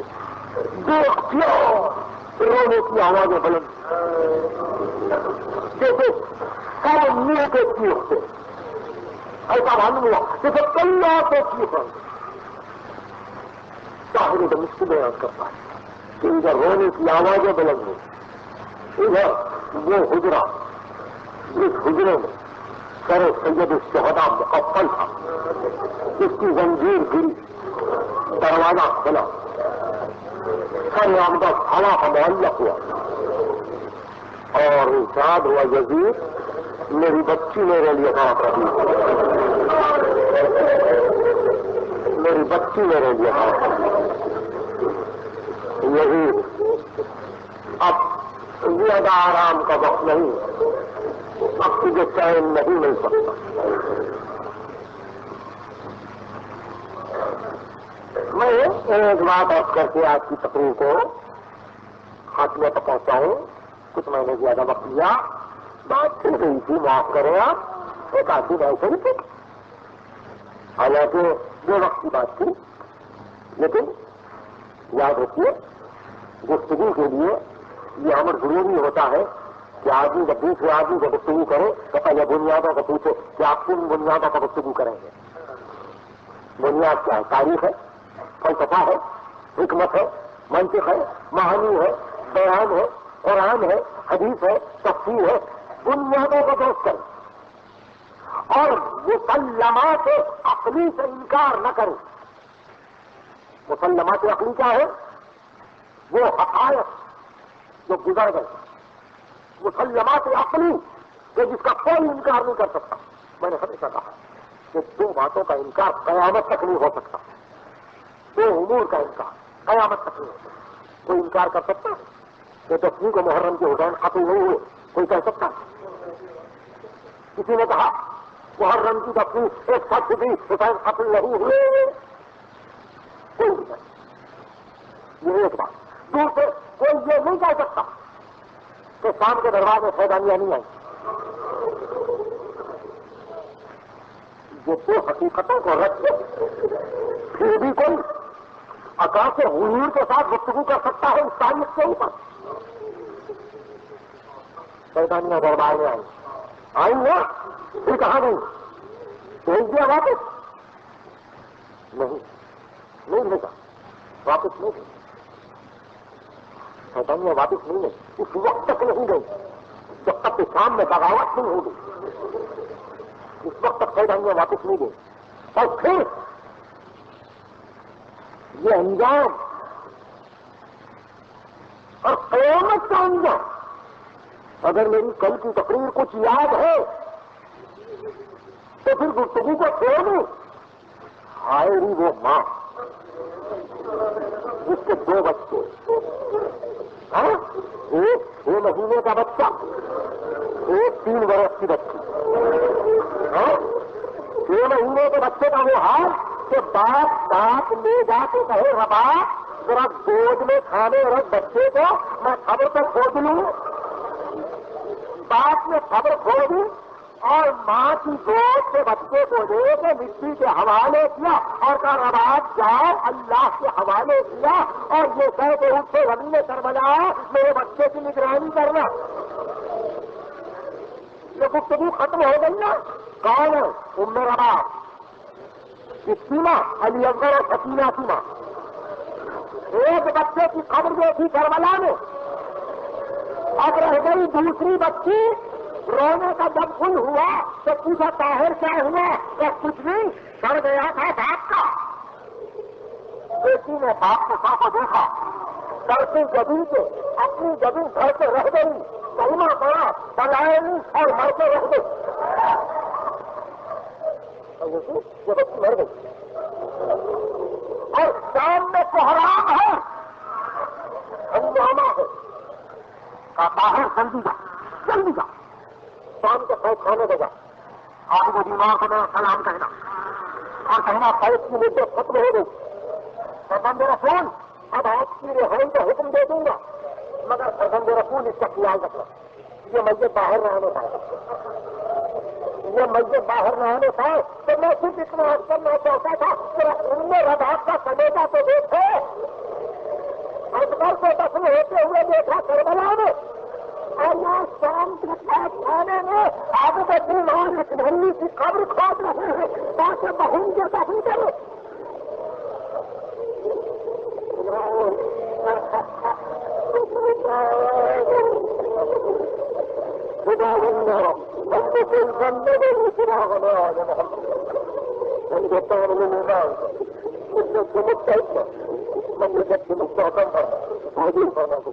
دیکھتے رونے کی آوازیں بلند، جیسے سب مل کے چیختے، ایسا معلوم ہوا جیسے کئی سے چیخیں، طاہر دمشقی بیان کرتا ہے کہ ادھر رونے کی آوازیں بلند ہوئی، ادھر وہ حجرہ، اس حجرے میں سر سید الشہداء مقفل تھا، اس کی زنجیر گری، دروازہ کھلا، نام کا کھڑا معلق ہوا اور ارشاد ہوا یزید میری بچی میرے لیے بات رہی، میری بچی میرے لیے بات یزید اب زیادہ آرام کا وقت نہیں، اب تجھے چین نہیں مل سکتا۔ میں ایک بات آپ کر کے آج کی تقریر کو خاتمے تک پہنچاؤں، کچھ میں نے زیادہ وقت لیا، بات چل رہی تھی، معاف کریں آپ، ایک آدمی ایسے ہی تھی، حالانکہ دو وقت کی بات تھی، لیکن یاد رکھیے گفتگو کے لیے یہ امر ضروری ہوتا ہے کہ آدمی جب دوسرے آدمی کو گفتگو کرے تو پہلے بنیادوں کو پوچھے کہ آپ کن بنیادوں کا گفتگو کریں گے۔ بنیاد کیا ہے؟ تاریخ ہے، فلسفہ ہے، حکمت ہے، منطق ہے، معانی ہے، بیان ہے، قرآن ہے، حدیث ہے، تفسیر ہے، بنیادوں کو درست کریں اور مسلمات عقلی سے انکار نہ کریں۔ مسلمات عقلی کیا ہے؟ وہ حقائق جو گزر گئے، مسلمات عقلی کہ جس کا کوئی انکار نہیں کر سکتا۔ میں نے ہمیشہ کہا کہ دو باتوں کا انکار قیامت تک نہیں ہو سکتا، دو امور کا انکار قیامت تک نہیں ہو سکتا۔ کوئی انکار کر سکتا کہ 10ویں کو محرم کے حسین قتل نہیں ہوئے؟ کوئی کہہ سکتا؟ کسی نے کہا محرم کی 10ویں ایک سچ بھی حسین قتل نہیں ہوئے؟ کوئی نہیں۔ یہ ایک بات۔ دوسرے کوئی یہ نہیں کہہ سکتا کہ شام کے دروازے میں فیضانیاں نہیں آئی۔ یہ دو حقیقتوں کو رکھ کے پھر بھی کوئی اکاش حضور کے ساتھ گفتگو کر سکتا ہے اس تاریخ کے اوپر؟ فیضانیاں دربار میں آئی نا، پھر کہاں گئی؟ بھیج دیا واپس؟ نہیں بھیجا، واپس نہیں گئی فیضانیاں، واپس نہیں گئی، اس وقت تک نہیں گئی جب تک کہ شام میں بغاوت نہیں ہو گئی، اس وقت تک فیضانیاں واپس نہیں گئی۔ اور پھر یہ انجام اور قیامت کا انجام، اگر میری کل کی تقریر کچھ یاد ہے تو پھر گفتگو کو چھوڑ دوں۔ آئے ہی وہ ماں جس کے 2 بچے، ایک 6 مہینے کا بچہ، ایک 3 برس کی بچی، 6 مہینے کے بچے کا وہ حال کہ باپ لے جا کے کہے ربا ذرا گود میں کھانے رکھ بچے کو، میں خبر تو کھود لوں۔ باپ نے خبر کھودی اور ماں کی گود سے بچے کو لے کے مٹی کے حوالے کیا اور کہا رباب جاؤ، اللہ کے حوالے کیا اور یہ کہہ کے اٹھ سے زمین کربلا میرے بچے کی نگرانی کرنا۔ یہ گفتگو ختم ہو گئی نا۔ کون ہے؟ ام رباب، کس کی ماں؟ علی اصغر اور سکینہ کی ماں۔ ایک بچے کی خبر جو تھی کربلا میں، اب رہ گئی دوسری بچی۔ رونے کا جب پھول ہوا تو پوچھا طاہر کیا ہوا؟ کہ کچھ نہیں، ڈر گیا تھا باپ کا۔ بیٹی نے باپ کو صاف دیکھا، ڈرتی جبھی سے اپنی جبھی گھر سے رہ گئی، کلمہ پڑا، پلائے نہیں اور مر کے رہ گئی۔ یہ بچی مر گئی اور شام میں کوہرام ہے، ہنگامہ ہے۔ طاہر جلدی جا شام کے پیٹ کھانے دے گا، آپ کو بیمار کو میں سلام کہنا اور کہنا پیٹ کی مدت ختم ہو گئی، فرزند رسول اب آپ کی رہائی کا حکم دے دوں گا، مگر فرزند رسول اس کا خیال رکھنا، یہ میت باہر نہ آنے پائے، یہ میت باہر نہ آنے پائے۔ تو میں صرف اتنا عرض کرنا چاہتا تھا کہ ان میں رباب کا سمیٹا تو دیکھو، اکبر کو دفن ہوتے ہوئے دیکھا کربلا میں، اور یہاں شام کے ساتھ کھانے میں آگے بچے وہاں ایک بھلی کی قبر کھود رہے ہیں تاکہ بہن کے دفن کرے۔ خدا مملکت کے مستحکم پر موجود ہونا کو